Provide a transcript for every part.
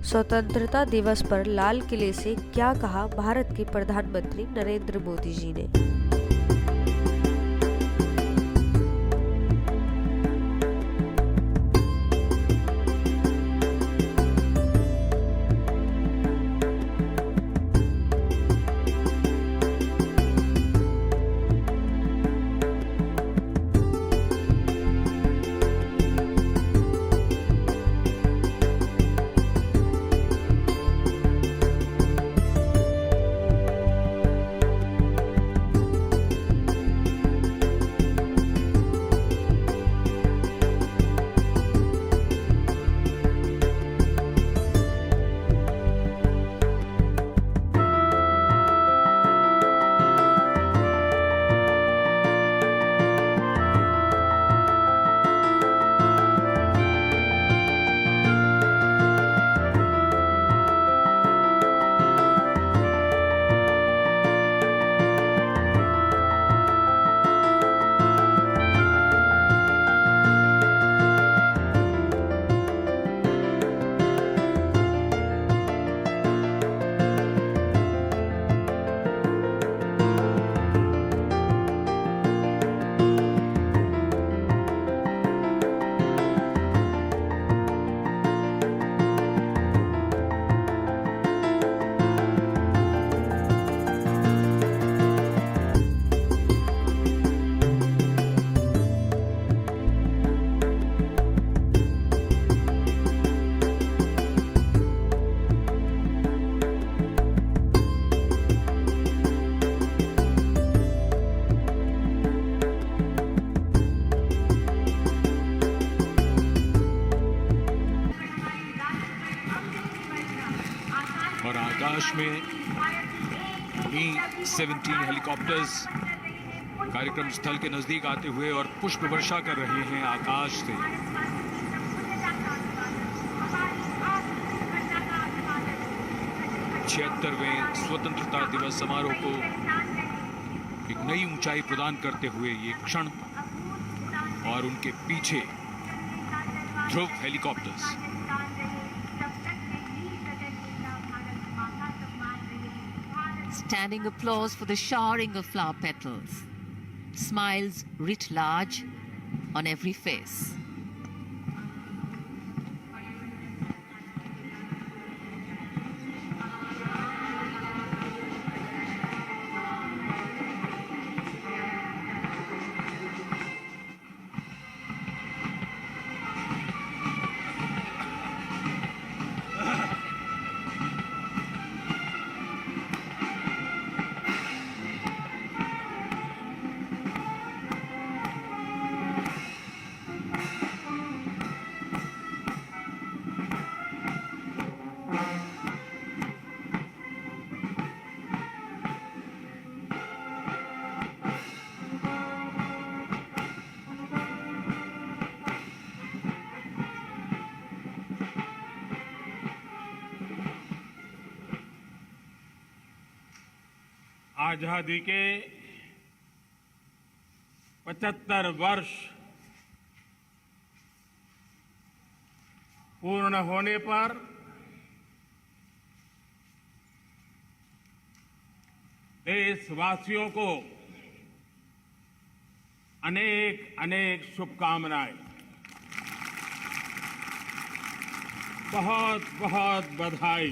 स्वतंत्रता दिवस पर लाल किले से क्या कहा भारत के प्रधानमंत्री नरेंद्र मोदी जी ने। और आकाश में Mi-17 हेलीकॉप्टर्स कार्यक्रम स्थल के नजदीक आते हुए और पुष्प वर्षा कर रहे हैं आकाश से। छिहत्तरवें स्वतंत्रता दिवस समारोह को एक नई ऊंचाई प्रदान करते हुए ये क्षण और उनके पीछे ध्रुव helicopters. Standing applause for the showering of flower petals. Smiles writ large on every face. आजादी के 75 वर्ष पूर्ण होने पर देशवासियों को अनेक अनेक शुभकामनाएं। बहुत बहुत बधाई।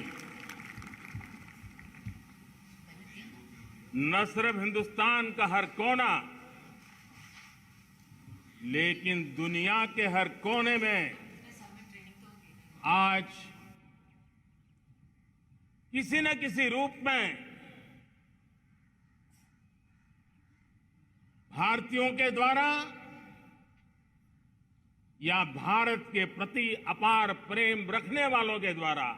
न सिर्फ हिंदुस्तान का हर कोना, लेकिन दुनिया के हर कोने में आज किसी न किसी रूप में भारतीयों के द्वारा या भारत के प्रति अपार प्रेम रखने वालों के द्वारा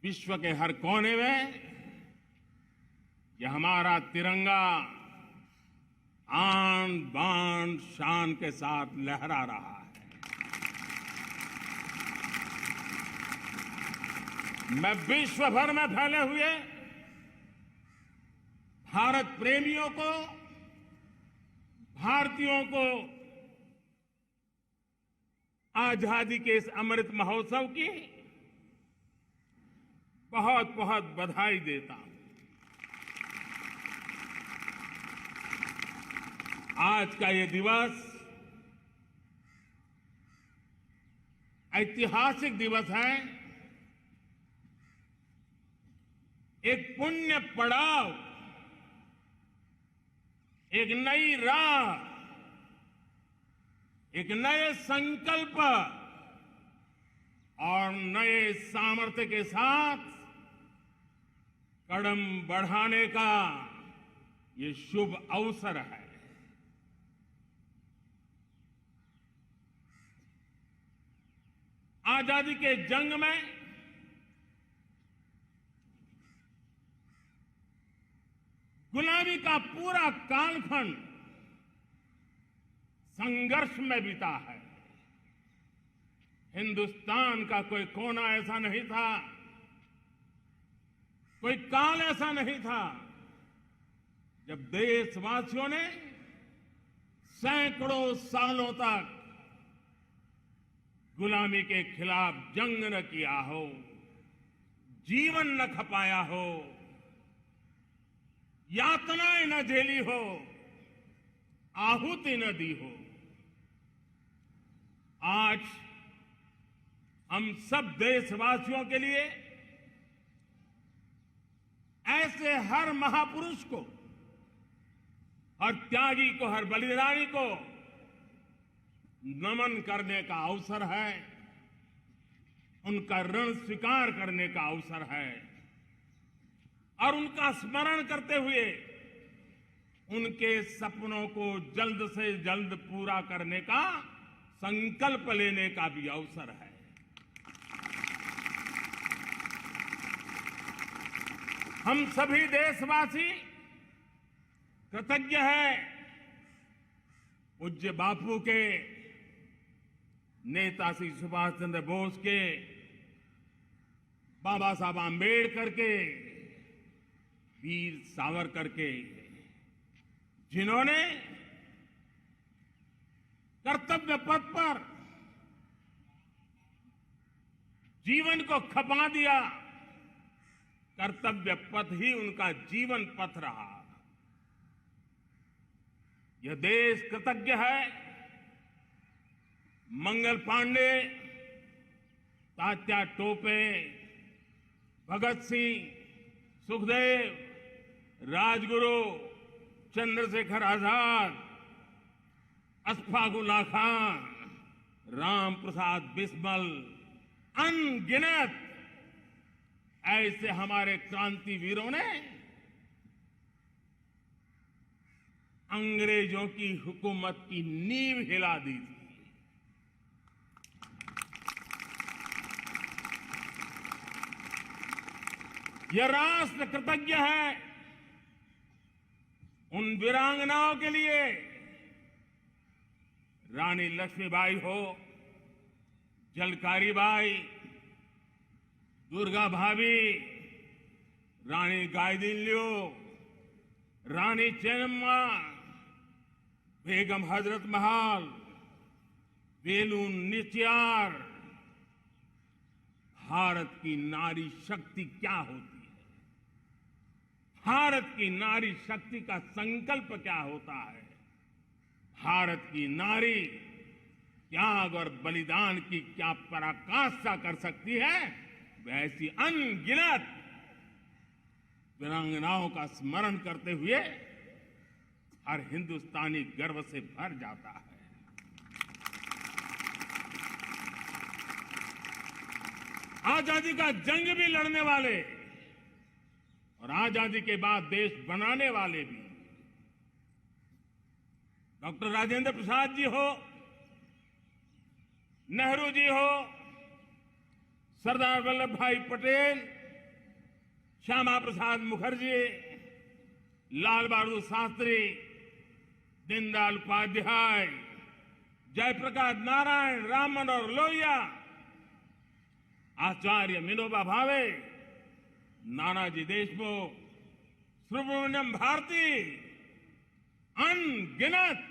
विश्व के हर कोने में यह हमारा तिरंगा आन बान शान के साथ लहरा रहा है। मैं विश्व भर में फैले हुए भारत प्रेमियों को, भारतीयों को आजादी के इस अमृत महोत्सव की बहुत बहुत बधाई देता हूं। आज का ये दिवस ऐतिहासिक दिवस है। एक पुण्य पड़ाव, एक नई राह, एक नए संकल्प और नए सामर्थ्य के साथ कदम बढ़ाने का ये शुभ अवसर है। आजादी के जंग में गुलामी का पूरा कालखंड संघर्ष में बीता है। हिंदुस्तान का कोई कोना ऐसा नहीं था, कोई काल ऐसा नहीं था जब देशवासियों ने सैकड़ों सालों तक गुलामी के खिलाफ जंग न किया हो, जीवन न खपाया हो, यातनाएं न झेली हो, आहुति न दी हो। आज हम सब देशवासियों के लिए ऐसे हर महापुरुष को, हर त्यागी को, हर बलिदानी को नमन करने का अवसर है, उनका ऋण स्वीकार करने का अवसर है और उनका स्मरण करते हुए उनके सपनों को जल्द से जल्द पूरा करने का संकल्प लेने का भी अवसर है। हम सभी देशवासी कृतज्ञ हैं पूज्य बापू के, नेताजी सुभाष चंद्र बोस के, बाबा साहब आंबेडकर के, वीर सावरकर के, जिन्होंने कर्तव्य पथ पर जीवन को खपा दिया। कर्तव्य पथ ही उनका जीवन पथ रहा। यह देश कृतज्ञ है मंगल पांडे, तात्या टोपे, भगत सिंह, सुखदेव, राजगुरु, चंद्रशेखर आजाद, अशफाकुल्लाह खान, राम प्रसाद बिस्मिल, अनगिनत ऐसे हमारे क्रांतिवीरों ने अंग्रेजों की हुकूमत की नींव हिला दी थी। यह राष्ट्र कृतज्ञ है उन वीरांगनाओं के लिए, रानी लक्ष्मीबाई हो, झलकारी बाई, दुर्गा भाभी, रानी गाइदिन्लियो, रानी चेन्नम्मा, बेगम हजरत महल, वेलू निचियार। भारत की नारी शक्ति क्या होती है, भारत की नारी शक्ति का संकल्प क्या होता है, भारत की नारी त्याग और बलिदान की क्या पराकाष्ठा कर सकती है, वैसी अनगिनत वीरांगनाओं का स्मरण करते हुए हर हिंदुस्तानी गर्व से भर जाता है। आजादी का जंग भी लड़ने वाले और आजादी के बाद देश बनाने वाले भी, डॉक्टर राजेंद्र प्रसाद जी हो, नेहरू जी हो, सरदार वल्लभ भाई पटेल, श्यामा प्रसाद मुखर्जी, लाल बहादुर शास्त्री, दीनदयाल उपाध्याय, जयप्रकाश नारायण, राम मनोहर लोहिया, आचार्य विनोबा भावे, नानाजी देशमुख, सुब्रमण्यम भारती, अनगिनत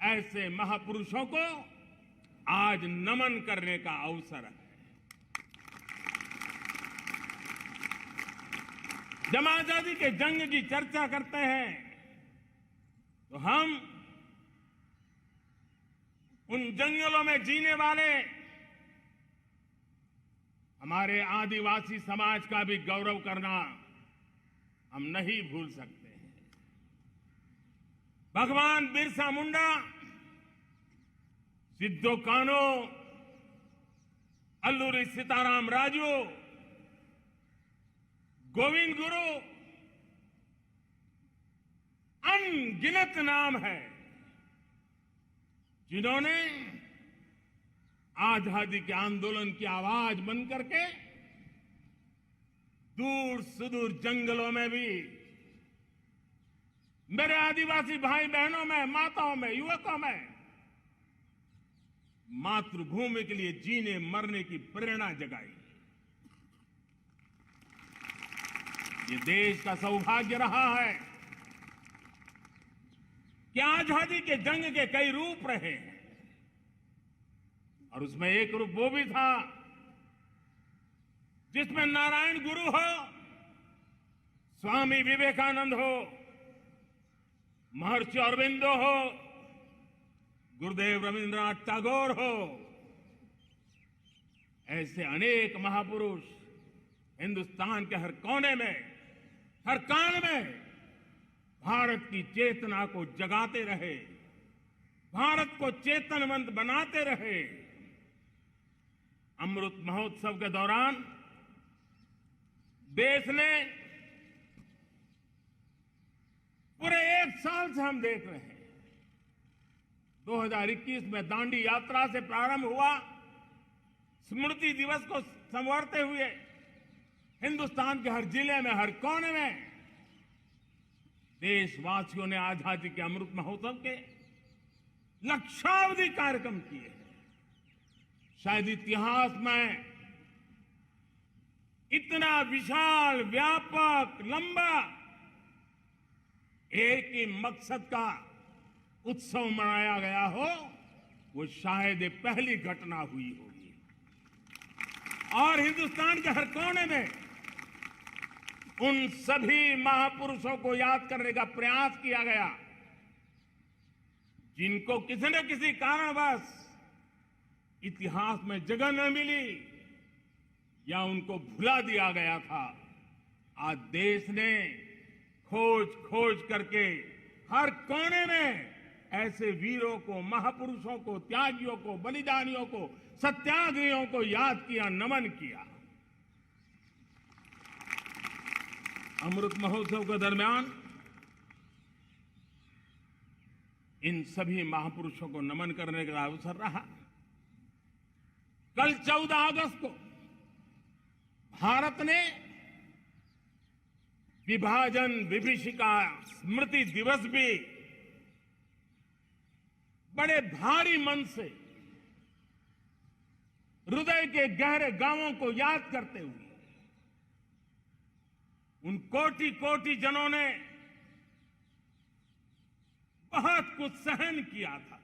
ऐसे महापुरुषों को आज नमन करने का अवसर है। जब आजादी के जंग की चर्चा करते हैं तो हम उन जंगलों में जीने वाले हमारे आदिवासी समाज का भी गौरव करना हम नहीं भूल सकते हैं। भगवान बिरसा मुंडा, सिद्धो कान्हो, अल्लूरी सीताराम राजू, गोविंद गुरु, अनगिनत नाम है जिन्होंने आजादी के आंदोलन की आवाज बन करके दूर सुदूर जंगलों में भी मेरे आदिवासी भाई बहनों में, माताओं में, युवकों में मातृभूमि के लिए जीने मरने की प्रेरणा जगाई। ये देश का सौभाग्य रहा है कि आजादी के जंग के कई रूप रहे हैं और उसमें एक रूप वो भी था जिसमें नारायण गुरु हो, स्वामी विवेकानंद हो, महर्षि अरविंदो हो, गुरुदेव रविंद्रनाथ टैगोर हो, ऐसे अनेक महापुरुष हिंदुस्तान के हर कोने में, हर कान में भारत की चेतना को जगाते रहे, भारत को चेतनवंत बनाते रहे। अमृत महोत्सव के दौरान देश ने पूरे एक साल से हम देख रहे हैं, 2021 में दांडी यात्रा से प्रारंभ हुआ, स्मृति दिवस को संवारते हुए हिंदुस्तान के हर जिले में, हर कोने में देशवासियों ने आजादी के अमृत महोत्सव के लक्षावधि कार्यक्रम किए। शायद इतिहास में इतना विशाल, व्यापक, लंबा एक ही मकसद का उत्सव मनाया गया हो, वो शायद ये पहली घटना हुई होगी। और हिंदुस्तान के हर कोने में उन सभी महापुरुषों को याद करने का प्रयास किया गया जिनको किसी न किसी कारणवश इतिहास में जगह न मिली या उनको भुला दिया गया था। आज देश ने खोज खोज करके हर कोने में ऐसे वीरों को, महापुरुषों को, त्यागियों को, बलिदानियों को, सत्याग्रहियों को याद किया, नमन किया। अमृत महोत्सव के दरमियान इन सभी महापुरुषों को नमन करने का अवसर रहा। कल 14 अगस्त को भारत ने विभाजन विभीषिका स्मृति दिवस भी बड़े भारी मन से हृदय के गहरे गांवों को याद करते हुए उन कोटि कोटि जनों ने बहुत कुछ सहन किया था,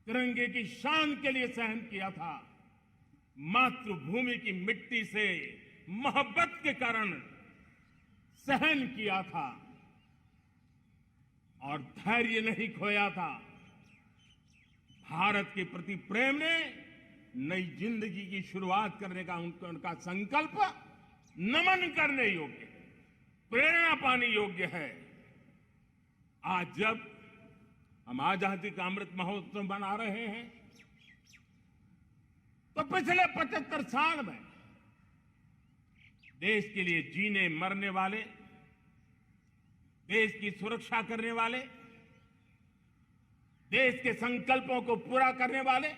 तिरंगे की शान के लिए सहन किया था, मातृभूमि की मिट्टी से मोहब्बत के कारण सहन किया था और धैर्य नहीं खोया था। भारत के प्रति प्रेम ने नई जिंदगी की शुरुआत करने का उनका संकल्प नमन करने योग्य, प्रेरणा पाने योग्य है। आज जब हम आजादी का अमृत महोत्सव मना रहे हैं तो पिछले 75 साल में देश के लिए जीने मरने वाले, देश की सुरक्षा करने वाले, देश के संकल्पों को पूरा करने वाले,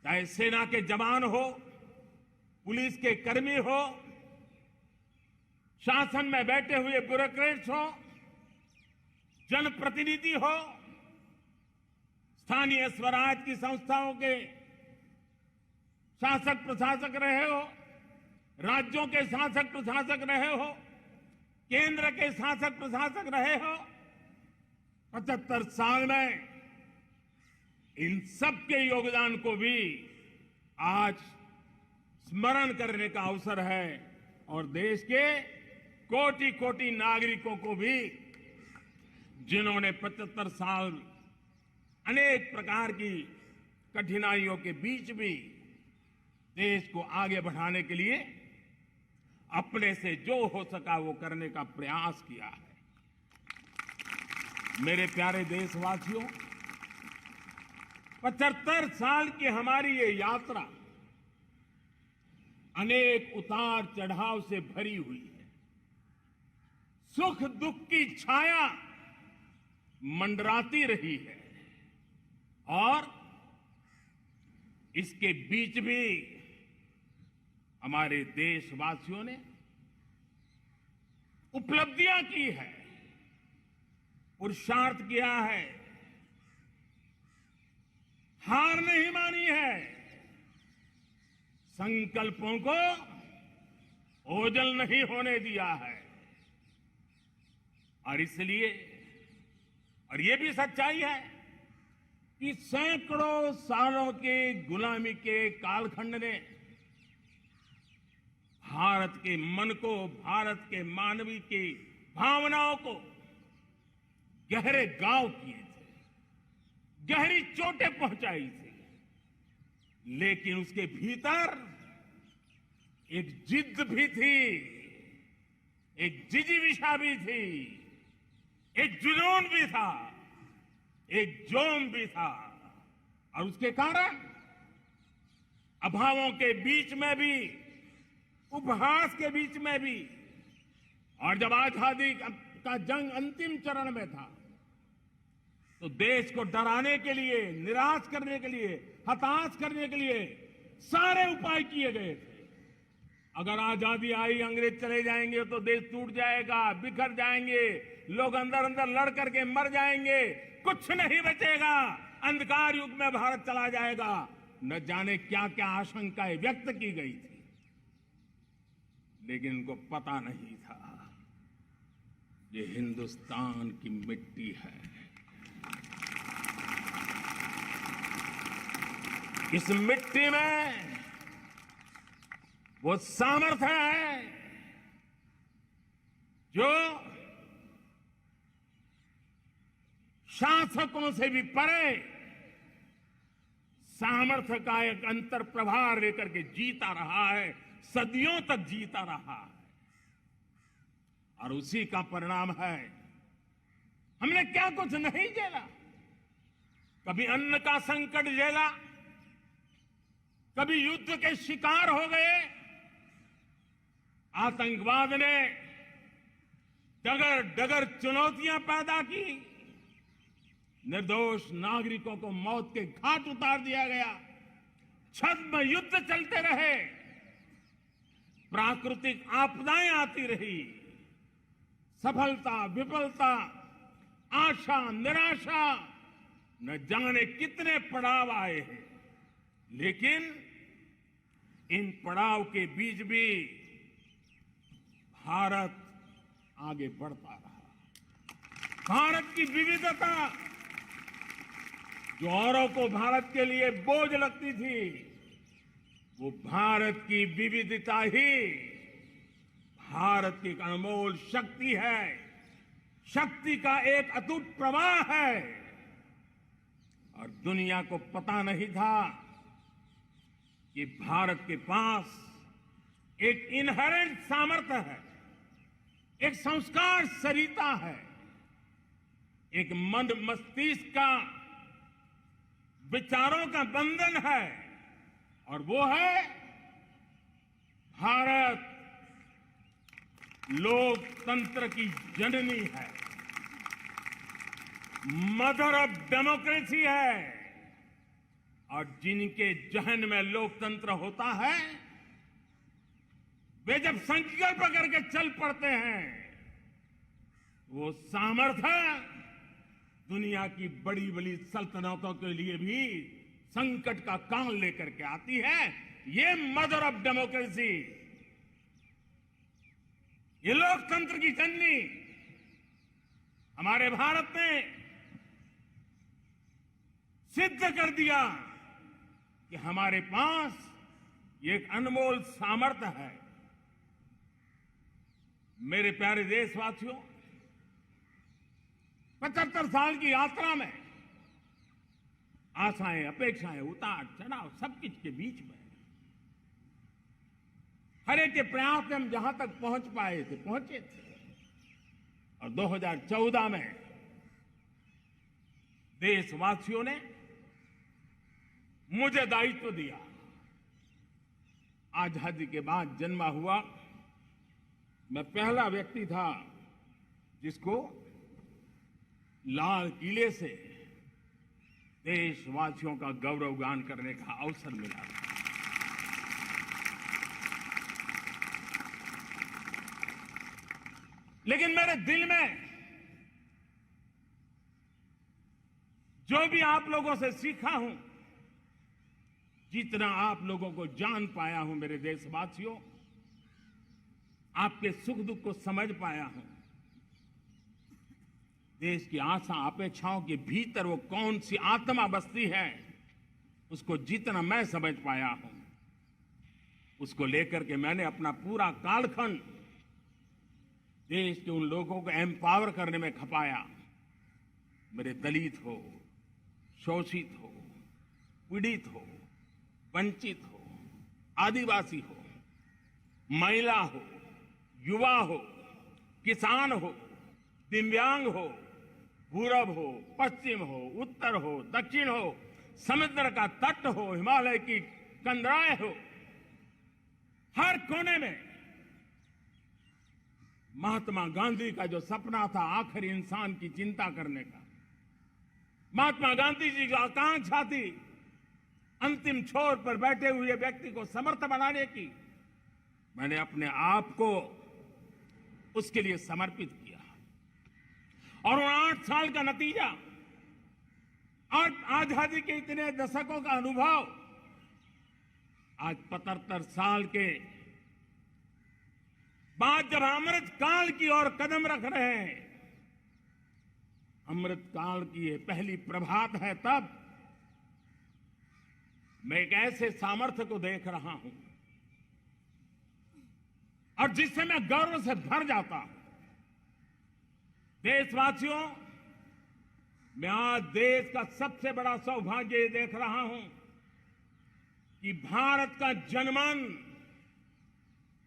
चाहे सेना के जवान हो, पुलिस के कर्मी हो, शासन में बैठे हुए ब्यूरोक्रेट्स हो, जनप्रतिनिधि हो, स्थानीय स्वराज की संस्थाओं के शासक प्रशासक रहे हो, राज्यों के शासक प्रशासक रहे हो, केंद्र के शासक प्रशासक रहे हो, 75 साल में इन सबके योगदान को भी आज स्मरण करने का अवसर है और देश के कोटि कोटि नागरिकों को भी जिन्होंने 75 साल अनेक प्रकार की कठिनाइयों के बीच भी देश को आगे बढ़ाने के लिए अपने से जो हो सका वो करने का प्रयास किया है। मेरे प्यारे देशवासियों, 75 साल की हमारी ये यात्रा अनेक उतार चढ़ाव से भरी हुई है। सुख दुख की छाया मंडराती रही है और इसके बीच भी हमारे देशवासियों ने उपलब्धियां की है, पुरुषार्थ किया है, हार नहीं मानी है, संकल्पों को ओझल नहीं होने दिया है। और इसलिए और ये भी सच्चाई है कि सैकड़ों सालों के गुलामी के कालखंड ने भारत के मन को, भारत के मानवीय की भावनाओं को गहरे घाव किए थे, गहरी चोटें पहुंचाई थी, लेकिन उसके भीतर एक जिद भी थी, एक जिजीविषा भी थी, एक जुनून भी था, एक जोम भी था। और उसके कारण अभावों के बीच में भी, उपहास के बीच में भी, और जब आजादी का जंग अंतिम चरण में था तो देश को डराने के लिए, निराश करने के लिए, हताश करने के लिए सारे उपाय किए गए थे। अगर आजादी आई, अंग्रेज चले जाएंगे तो देश टूट जाएगा, बिखर जाएंगे, लोग अंदर अंदर लड़ करके मर जाएंगे, कुछ नहीं बचेगा, अंधकार युग में भारत चला जाएगा। न जाने क्या क्या आशंकाएं व्यक्त की गई थी, लेकिन उनको पता नहीं था ये हिंदुस्तान की मिट्टी है, इस मिट्टी में वो सामर्थ्य है जो शासकों से भी परे सामर्थ्य का एक अंतर प्रभार लेकर के जीता रहा है, सदियों तक जीता रहा है। और उसी का परिणाम है हमने क्या कुछ नहीं झेला। कभी अन्न का संकट झेला, कभी युद्ध के शिकार हो गए, आतंकवाद ने डगर डगर चुनौतियां पैदा की, निर्दोष नागरिकों को मौत के घाट उतार दिया गया, छद्म युद्ध चलते रहे, प्राकृतिक आपदाएं आती रही, सफलता विफलता, आशा निराशा, न जाने कितने पड़ाव आए हैं। लेकिन इन पड़ाव के बीच भी भारत आगे बढ़ता रहा। भारत की विविधता जो औरों को भारत के लिए बोझ लगती थी, वो भारत की विविधता ही भारत की एक अनमोल शक्ति है, शक्ति का एक अटूट प्रवाह है। और दुनिया को पता नहीं था कि भारत के पास एक इनहेरेंट सामर्थ्य है, एक संस्कार सरिता है, एक मन मस्तिष्क का विचारों का बंधन है, और वो है भारत लोकतंत्र की जननी है, मदर ऑफ डेमोक्रेसी है। और जिनके जहन में लोकतंत्र होता है, वे जब संकल्प करके चल पड़ते हैं, वो सामर्थ्य दुनिया की बड़ी बड़ी सल्तनतों के लिए भी संकट का काल लेकर के आती है। ये मदर ऑफ डेमोक्रेसी, ये लोकतंत्र की जननी हमारे भारत में सिद्ध कर दिया कि हमारे पास ये एक अनमोल सामर्थ्य है। मेरे प्यारे देशवासियों, 75 साल की यात्रा में आशाएं, अपेक्षाएं, उतार चढ़ाव सब कुछ के बीच में हर एक के प्रयास से हम जहां तक पहुंच पाए थे, पहुंचे थे। और 2014 में देशवासियों ने मुझे दायित्व दिया। आजादी के बाद जन्मा हुआ मैं पहला व्यक्ति था जिसको लाल किले से देशवासियों का गौरवगान करने का अवसर मिला था। लेकिन मेरे दिल में जो भी आप लोगों से सीखा हूं, जितना आप लोगों को जान पाया हूं मेरे देशवासियों, आपके सुख दुख को समझ पाया हूं, देश की आशा अपेक्षाओं के भीतर वो कौन सी आत्मा बसती है उसको जितना मैं समझ पाया हूं, उसको लेकर के मैंने अपना पूरा कालखंड देश के उन लोगों को एम्पावर करने में खपाया। मेरे दलित हो, शोषित हो, पीड़ित हो, वंचित हो, आदिवासी हो, महिला हो, युवा हो, किसान हो, दिव्यांग हो, पूरब हो, पश्चिम हो, उत्तर हो, दक्षिण हो, समुद्र का तट हो, हिमालय की कंदराएं हो, हर कोने में महात्मा गांधी का जो सपना था आखिरी इंसान की चिंता करने का, महात्मा गांधी जी की आकांक्षा थी अंतिम छोर पर बैठे हुए व्यक्ति को समर्थ बनाने की, मैंने अपने आप को उसके लिए समर्पित किया। और 8 साल का नतीजा और आजादी के इतने दशकों का अनुभव आज 75 साल के बाद जब अमृत काल की ओर कदम रख रहे हैं, अमृत काल की ये पहली प्रभात है, तब मैं एक ऐसे सामर्थ्य को देख रहा हूं और जिससे मैं गर्व से भर जाता हूं। देशवासियों, मैं आज देश का सबसे बड़ा सौभाग्य ये देख रहा हूं कि भारत का जनमन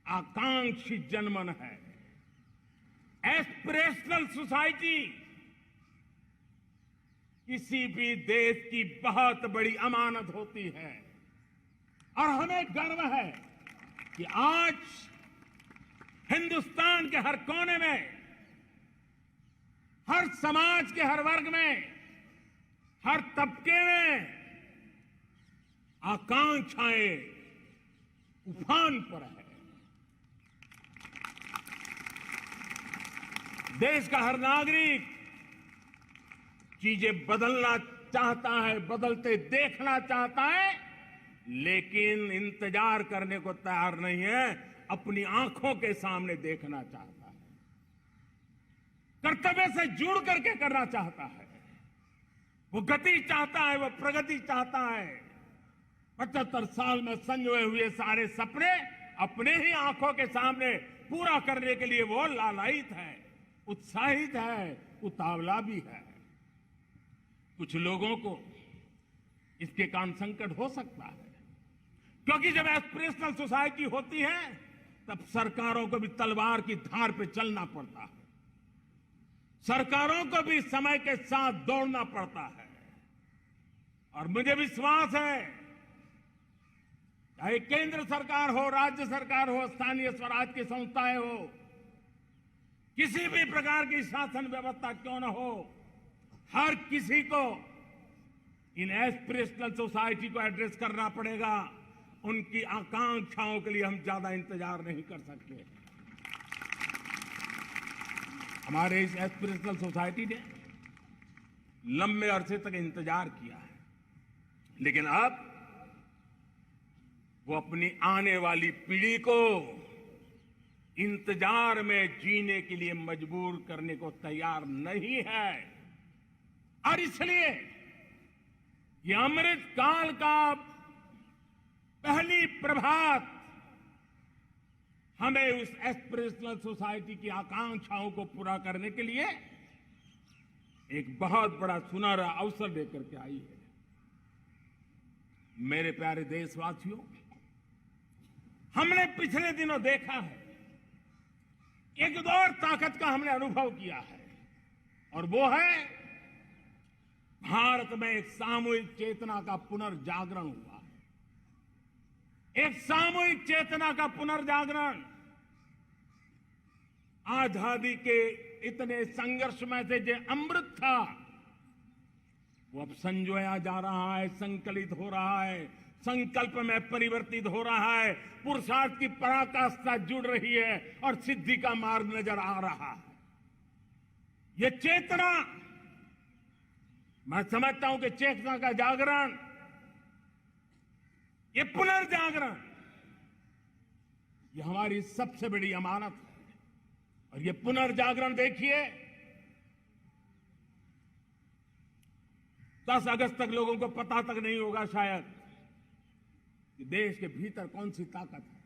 आकांक्षी जनमन है। एस्पिरेशनल सोसाइटी किसी भी देश की बहुत बड़ी अमानत होती है और हमें गर्व है कि आज हिंदुस्तान के हर कोने में, हर समाज के हर वर्ग में, हर तबके में आकांक्षाएं उफान पर है। देश का हर नागरिक चीजें बदलना चाहता है, बदलते देखना चाहता है, लेकिन इंतजार करने को तैयार नहीं है, अपनी आंखों के सामने देखना चाहता है, कर्तव्य से जुड़ करके करना चाहता है, वो गति चाहता है, वो प्रगति चाहता है। 75 साल में संजोए हुए सारे सपने अपने ही आंखों के सामने पूरा करने के लिए वो लालायित है, उत्साहित है, उतावला भी है। कुछ लोगों को इसके कारण संकट हो सकता है, क्योंकि जब एस्पिरेशनल सोसाइटी होती है तब सरकारों को भी तलवार की धार पे चलना पड़ता है, सरकारों को भी समय के साथ दौड़ना पड़ता है। और मुझे विश्वास है, चाहे केंद्र सरकार हो, राज्य सरकार हो, स्थानीय स्वराज की संस्थाएं हो, किसी भी प्रकार की शासन व्यवस्था क्यों न हो, हर किसी को इन एस्पिरेशनल सोसाइटी को एड्रेस करना पड़ेगा। उनकी आकांक्षाओं के लिए हम ज्यादा इंतजार नहीं कर सकते। हमारे इस एस्पिरेशनल सोसाइटी ने लंबे अरसे तक इंतजार किया है, लेकिन अब वो अपनी आने वाली पीढ़ी को इंतजार में जीने के लिए मजबूर करने को तैयार नहीं है। और इसलिए ये अमृत काल का पहली प्रभात हमें उस एस्पिरेशनल सोसाइटी की आकांक्षाओं को पूरा करने के लिए एक बहुत बड़ा सुनहरा अवसर देकर के आई है। मेरे प्यारे देशवासियों, हमने पिछले दिनों देखा है, एक और ताकत का हमने अनुभव किया है, और वो है भारत में एक सामूहिक चेतना का पुनर्जागरण हुआ है। एक सामूहिक चेतना का पुनर्जागरण आजादी के इतने संघर्ष में से जो अमृत था वो अब संजोया जा रहा है, संकलित हो रहा है, संकल्प में परिवर्तित हो रहा है, पुरुषार्थ की पराकाष्ठा जुड़ रही है और सिद्धि का मार्ग नजर आ रहा है। ये चेतना, मैं समझता हूं कि चेतना का जागरण, ये पुनर्जागरण, ये हमारी सबसे बड़ी अमानत है। और ये पुनर्जागरण देखिए, 10 अगस्त तक लोगों को पता तक नहीं होगा शायद कि देश के भीतर कौन सी ताकत है,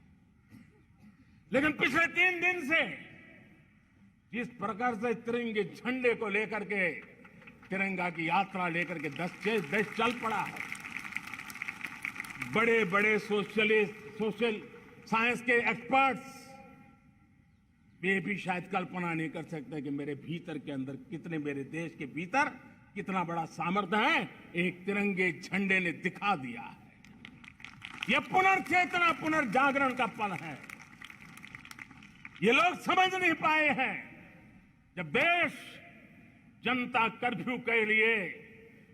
लेकिन पिछले 3 दिन से जिस प्रकार से तिरंगे झंडे को लेकर के, तिरंगा की यात्रा लेकर के देश चल पड़ा है। बड़े बड़े सोशल साइंस के एक्सपर्ट्स वे भी शायद कल्पना नहीं कर सकते कि मेरे भीतर के अंदर कितने, मेरे देश के भीतर कितना बड़ा सामर्थ्य है, एक तिरंगे झंडे ने दिखा दिया है। यह पुनर्चेतना, पुनर्जागरण का पल है। ये लोग समझ नहीं पाए हैं, जब देश जनता कर्फ्यू के लिए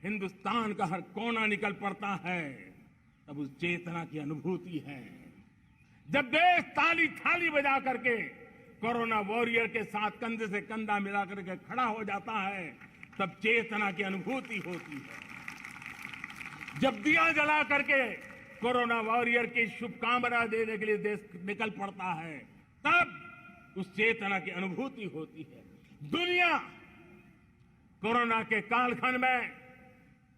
हिंदुस्तान का हर कोना निकल पड़ता है, तब उस चेतना की अनुभूति है। जब देश ताली थाली बजा करके कोरोना वॉरियर के साथ कंधे से कंधा मिला करके खड़ा हो जाता है, तब चेतना की अनुभूति होती है। जब दिया जला करके कोरोना वॉरियर की शुभकामना देने के लिए देश निकल पड़ता है, तब उस चेतना की अनुभूति होती है। दुनिया कोरोना के कालखंड में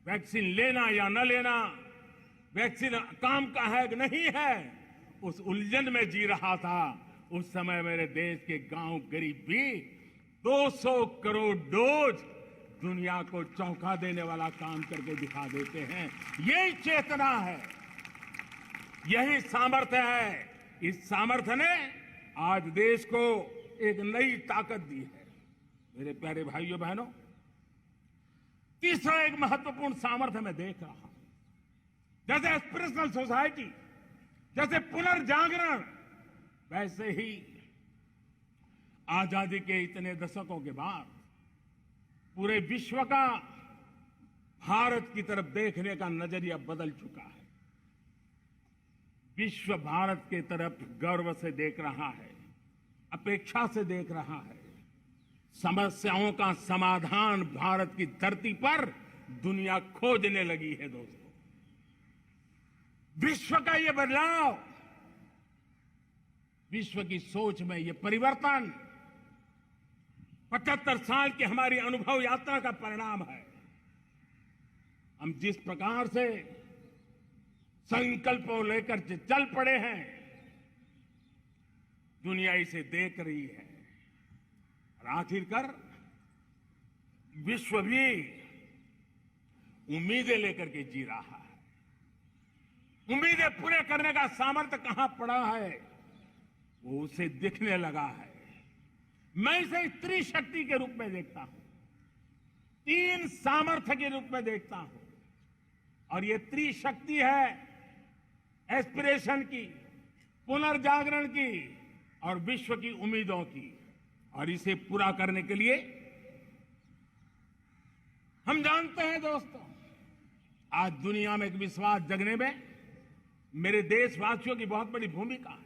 वैक्सीन लेना या न लेना, वैक्सीन काम का है कि नहीं है, उस उलझन में जी रहा था। उस समय मेरे देश के गांव गरीब भी 200 करोड़ डोज दुनिया को चौंका देने वाला काम करके दिखा देते हैं। यही चेतना है, यही सामर्थ्य है। इस सामर्थ्य ने आज देश को एक नई ताकत दी है। मेरे प्यारे भाइयों बहनों, तीसरा एक महत्वपूर्ण सामर्थ्य मैं देख रहा हूं, जैसे एस्पिरेशनल सोसाइटी, जैसे पुनर्जागरण, वैसे ही आजादी के इतने दशकों के बाद पूरे विश्व का भारत की तरफ देखने का नजरिया बदल चुका है। विश्व भारत की तरफ गर्व से देख रहा है, अपेक्षा से देख रहा है। समस्याओं का समाधान भारत की धरती पर दुनिया खोजने लगी है। दोस्तों, विश्व का ये बदलाव, विश्व की सोच में ये परिवर्तन 75 साल की हमारी अनुभव यात्रा का परिणाम है। हम जिस प्रकार से संकल्पों लेकर चल पड़े हैं, दुनिया इसे देख रही है, और आखिरकार विश्व भी उम्मीदें लेकर के जी रहा है। उम्मीदें पूरे करने का सामर्थ्य कहां पड़ा है, वो उसे दिखने लगा है। मैं इसे स्त्री शक्ति के रूप में देखता हूं, 3 सामर्थ्य के रूप में देखता हूं, और ये त्रिशक्ति है एस्पिरेशन की, पुनर्जागरण की और विश्व की उम्मीदों की। और इसे पूरा करने के लिए हम जानते हैं दोस्तों, आज दुनिया में एक विश्वास जगने में मेरे देशवासियों की बहुत बड़ी भूमिका है।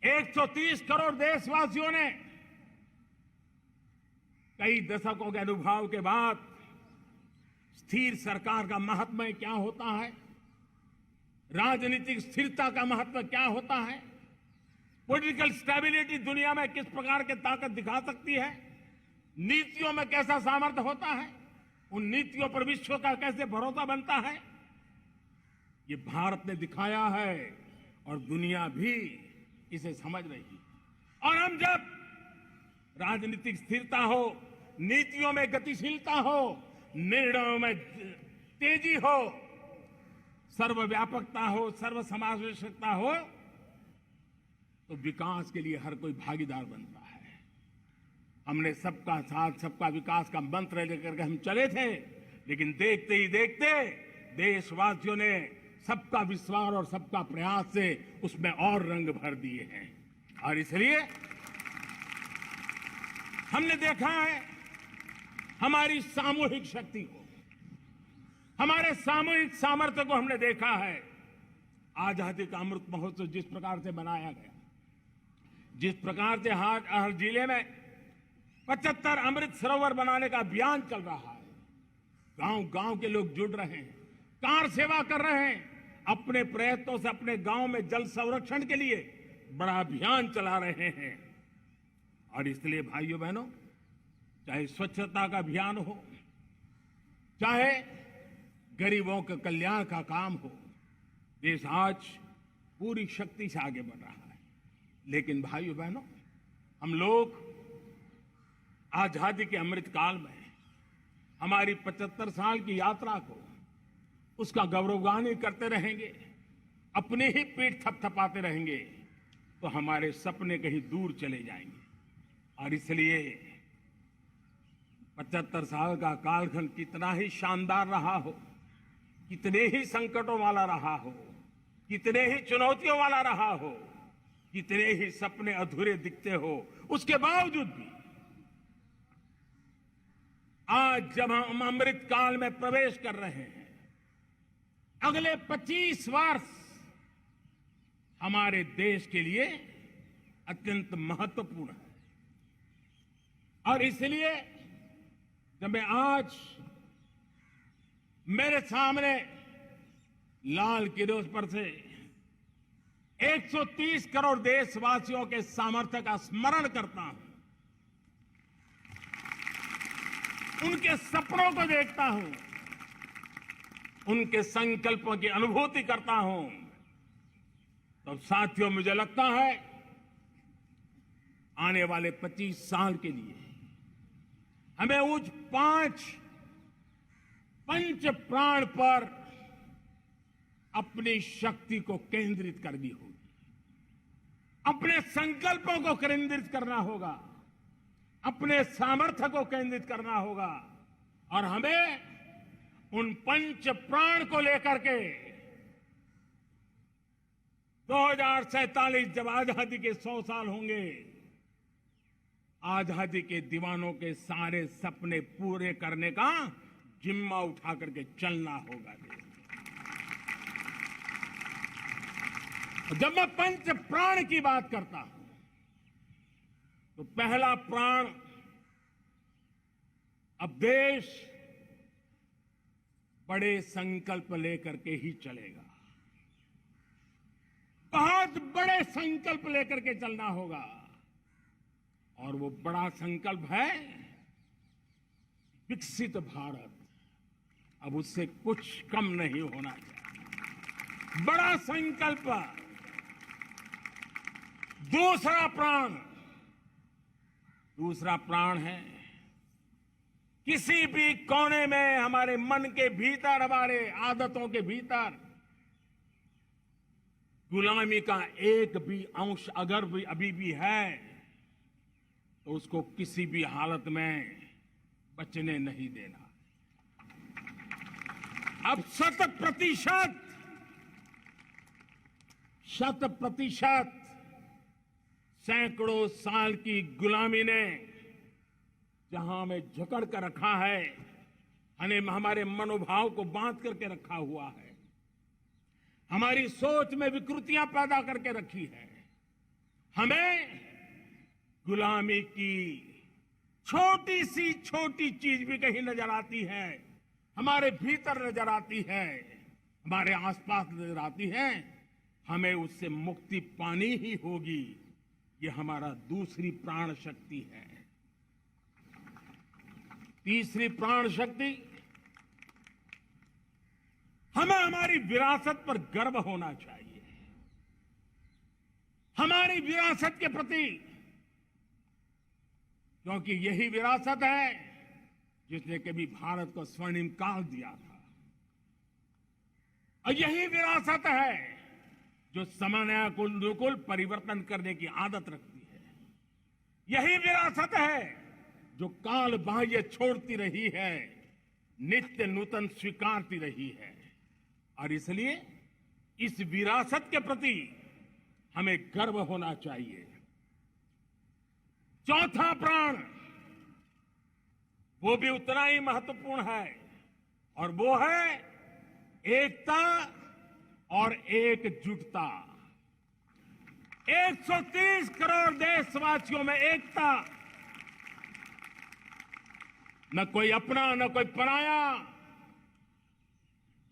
130 करोड़ देशवासियों ने कई दशकों के अनुभव के बाद स्थिर सरकार का महत्व क्या होता है, राजनीतिक स्थिरता का महत्व क्या होता है, पॉलिटिकल स्टेबिलिटी दुनिया में किस प्रकार की ताकत दिखा सकती है, नीतियों में कैसा सामर्थ्य होता है, उन नीतियों पर विश्व का कैसे भरोसा बनता है, ये भारत ने दिखाया है और दुनिया भी इसे समझ रही है। और हम जब राजनीतिक स्थिरता हो, नीतियों में गतिशीलता हो, निर्णयों में तेजी हो, सर्वव्यापकता हो, सर्वसमावेशकता हो, तो विकास के लिए हर कोई भागीदार बनता है। हमने सबका साथ सबका विकास का मंत्र लेकर के हम चले थे, लेकिन देखते ही देखते देशवासियों ने सबका विश्वास और सबका प्रयास से उसमें और रंग भर दिए हैं। और इसलिए हमने देखा है हमारी सामूहिक शक्ति को, हमारे सामूहिक सामर्थ्य को हमने देखा है। आजादी का अमृत महोत्सव जिस प्रकार से मनाया गया, जिस प्रकार से हर जिले में 75 अमृत सरोवर बनाने का अभियान चल रहा है, गांव गांव के लोग जुड़ रहे हैं, कार सेवा कर रहे हैं, अपने प्रयत्नों से अपने गांव में जल संरक्षण के लिए बड़ा अभियान चला रहे हैं। और इसलिए भाइयों बहनों, चाहे स्वच्छता का अभियान हो, चाहे गरीबों के कल्याण का काम हो, देश आज पूरी शक्ति से आगे बढ़ रहा है। लेकिन भाइयों बहनों, हम लोग आजादी के अमृत काल में हमारी 75 साल की यात्रा को, उसका गौरवगान करते रहेंगे, अपनी ही पीठ थपथपाते रहेंगे, तो हमारे सपने कहीं दूर चले जाएंगे। और इसलिए 75 साल का कालखंड कितना ही शानदार रहा हो, कितने ही संकटों वाला रहा हो, कितने ही चुनौतियों वाला रहा हो, कितने ही सपने अधूरे दिखते हो, उसके बावजूद भी आज जब हम अमृत काल में प्रवेश कर रहे हैं, अगले 25 वर्ष हमारे देश के लिए अत्यंत महत्वपूर्ण है। और इसलिए जब मैं आज मेरे सामने लाल किले पर से 130 करोड़ देशवासियों के सामर्थ्य का स्मरण करता हूं, उनके सपनों को देखता हूं, उनके संकल्पों की अनुभूति करता हूं, तो साथियों मुझे लगता है आने वाले 25 साल के लिए हमें उस पंच प्राण पर अपनी शक्ति को केंद्रित करनी होगी, अपने संकल्पों को केंद्रित करना होगा, अपने सामर्थ्य को केंद्रित करना होगा। और हमें उन पंच प्राण को लेकर के 2047 जब आजादी के 100 साल होंगे, आजादी के दीवानों के सारे सपने पूरे करने का जिम्मा उठा करके चलना होगा। जब मैं पंच प्राण की बात करता हूं, तो पहला प्राण, अब देश बड़े संकल्प लेकर के ही चलेगा, बहुत बड़े संकल्प लेकर के चलना होगा। और वो बड़ा संकल्प है विकसित भारत। अब उससे कुछ कम नहीं होना चाहिए, बड़ा संकल्प। दूसरा प्राण है किसी भी कोने में हमारे मन के भीतर, हमारे आदतों के भीतर गुलामी का एक भी अंश अगर भी अभी भी है, तो उसको किसी भी हालत में बचने नहीं देना। अब 100% सैकड़ों साल की गुलामी ने जहां हमें जकड़ कर रखा है, हमारे मनोभाव को बांध करके रखा हुआ है, हमारी सोच में विकृतियां पैदा करके रखी है, हमें गुलामी की छोटी सी छोटी चीज भी कहीं नजर आती है, हमारे भीतर नजर आती है, हमारे आसपास नजर आती है, हमें उससे मुक्ति पानी ही होगी। ये हमारा दूसरी प्राण शक्ति है। तीसरी प्राण शक्ति हमें हमारी विरासत पर गर्व होना चाहिए। हमारी विरासत के प्रति, क्योंकि यही विरासत है जिसने कभी भारत को स्वर्णिम काल दिया था, और यही विरासत है जो समयानुकूल परिवर्तन करने की आदत रखती है। यही विरासत है जो काल बाह्य छोड़ती रही है, नित्य नूतन स्वीकारती रही है। और इसलिए इस विरासत के प्रति हमें गर्व होना चाहिए। चौथा प्राण वो भी उतना ही महत्वपूर्ण है, और वो है एकता और एकजुटता। 130 करोड़ देशवासियों में एकता, न कोई अपना न कोई पराया।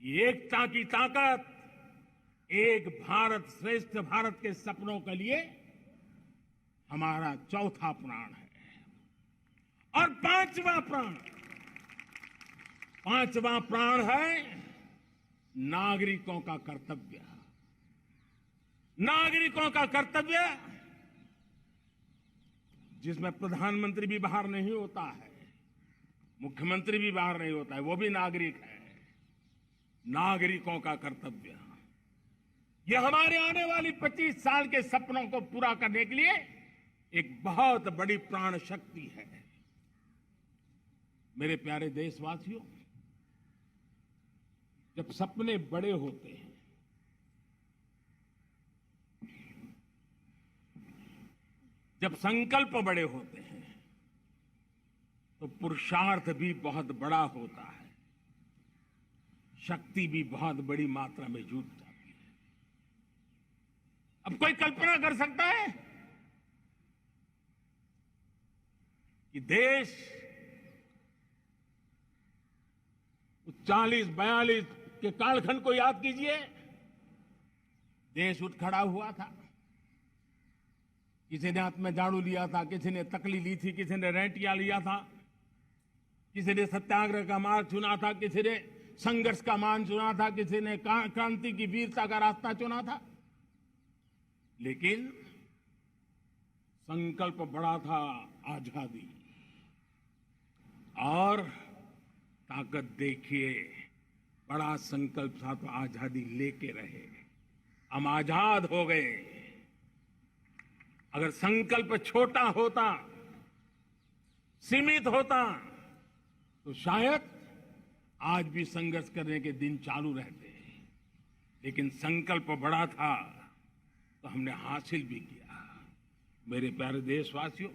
ये एकता की ताकत एक भारत श्रेष्ठ भारत के सपनों के लिए हमारा चौथा प्राण है। और पांचवा प्राण है नागरिकों का कर्तव्य। नागरिकों का कर्तव्य जिसमें प्रधानमंत्री भी बाहर नहीं होता है, मुख्यमंत्री भी बाहर नहीं होता है, वो भी नागरिक है। नागरिकों का कर्तव्य, यह हमारे आने वाली 25 साल के सपनों को पूरा करने के लिए एक बहुत बड़ी प्राण शक्ति है। मेरे प्यारे देशवासियों, जब सपने बड़े होते हैं, जब संकल्प बड़े होते हैं, तो पुरुषार्थ भी बहुत बड़ा होता है, शक्ति भी बहुत बड़ी मात्रा में जुट जाती है। अब कोई कल्पना कर सकता है कि देश 40-42 के कालखंड को याद कीजिए। देश उठ खड़ा हुआ था, किसी ने हाथ में झाड़ू लिया था, किसी ने तकली ली थी, किसी ने रेंटिया लिया था, किसी ने सत्याग्रह का मार्ग चुना था, किसी ने संघर्ष का मान चुना था, किसी ने क्रांति की वीरता का रास्ता चुना था। लेकिन संकल्प बड़ा था, आजादी। और ताकत देखिए, बड़ा संकल्प था तो आजादी लेके रहे। हम आजाद हो गए। अगर संकल्प छोटा होता, सीमित होता, तो शायद आज भी संघर्ष करने के दिन चालू रहते। लेकिन संकल्प बड़ा था तो हमने हासिल भी किया। मेरे प्यारे देशवासियों,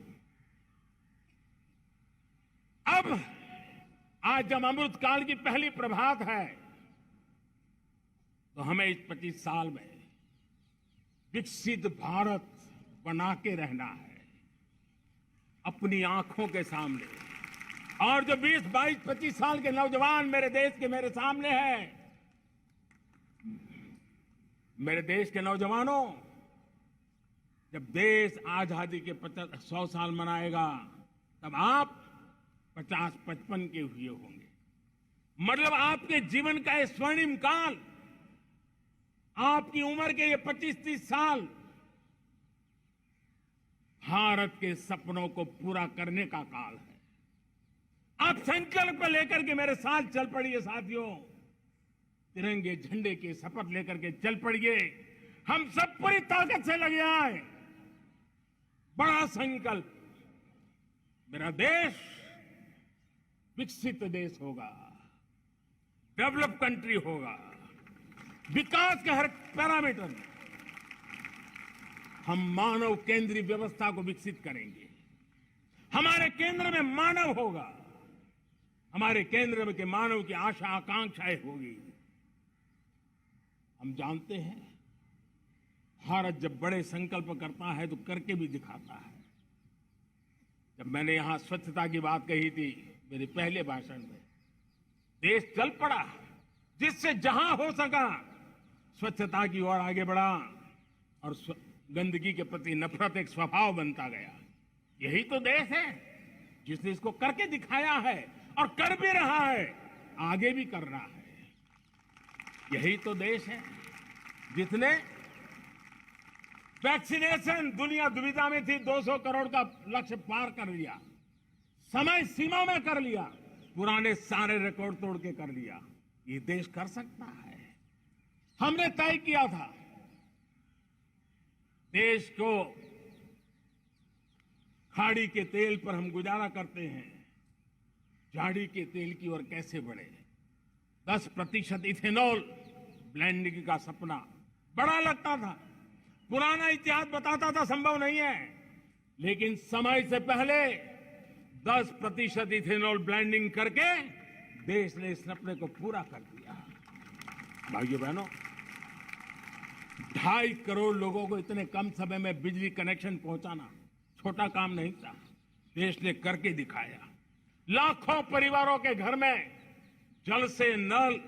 अब आज जब अमृत काल की पहली प्रभात है, तो हमें इस 25 साल में विकसित भारत बना के रहना है, अपनी आंखों के सामने। और जो 20, 22, 25 साल के नौजवान मेरे देश के मेरे सामने हैं, मेरे देश के नौजवानों, जब देश आजादी के 100 साल मनाएगा, तब आप 50-55 के हुए होंगे। मतलब आपके जीवन का ये स्वर्णिम काल, आपकी उम्र के ये 25-30 साल भारत के सपनों को पूरा करने का काल है। आप संकल्प लेकर के मेरे साथ चल पड़िए साथियों, तिरंगे झंडे की शपथ लेकर के चल पड़िए। हम सब पूरी ताकत से लगे आए। बड़ा संकल्प, मेरा देश विकसित देश होगा, डेवलप कंट्री होगा। विकास के हर पैरामीटर में हम मानव केंद्रीय व्यवस्था को विकसित करेंगे। हमारे केंद्र में मानव होगा, हमारे केंद्र में के मानव की आशा आकांक्षाएं होगी। हम जानते हैं, भारत जब बड़े संकल्प करता है तो करके भी दिखाता है। जब मैंने यहां स्वच्छता की बात कही थी मेरे पहले भाषण में, देश चल पड़ा, जिससे जहां हो सका स्वच्छता की ओर आगे बढ़ा, और गंदगी के प्रति नफरत एक स्वभाव बनता गया। यही तो देश है जिसने इसको करके दिखाया है, और कर भी रहा है, आगे भी कर रहा है। यही तो देश है जिसने वैक्सीनेशन, दुनिया दुविधा में थी, 200 करोड़ का लक्ष्य पार कर लिया, समय सीमा में कर लिया, पुराने सारे रिकॉर्ड तोड़ के कर लिया। ये देश कर सकता है। हमने तय किया था देश को खाड़ी के तेल पर हम गुजारा करते हैं, झाड़ी के तेल की ओर कैसे बढ़े। 10% इथेनॉल ब्लेंडिंग का सपना बड़ा लगता था, पुराना इतिहास बताता था संभव नहीं है, लेकिन समय से पहले 10% इथेनॉल ब्लेंडिंग करके देश ने इस सपने को पूरा कर दिया। भाइयों बहनों, 2.5 करोड़ लोगों को इतने कम समय में बिजली कनेक्शन पहुंचाना छोटा काम नहीं था, देश ने करके दिखाया। लाखों परिवारों के घर में जल से नल,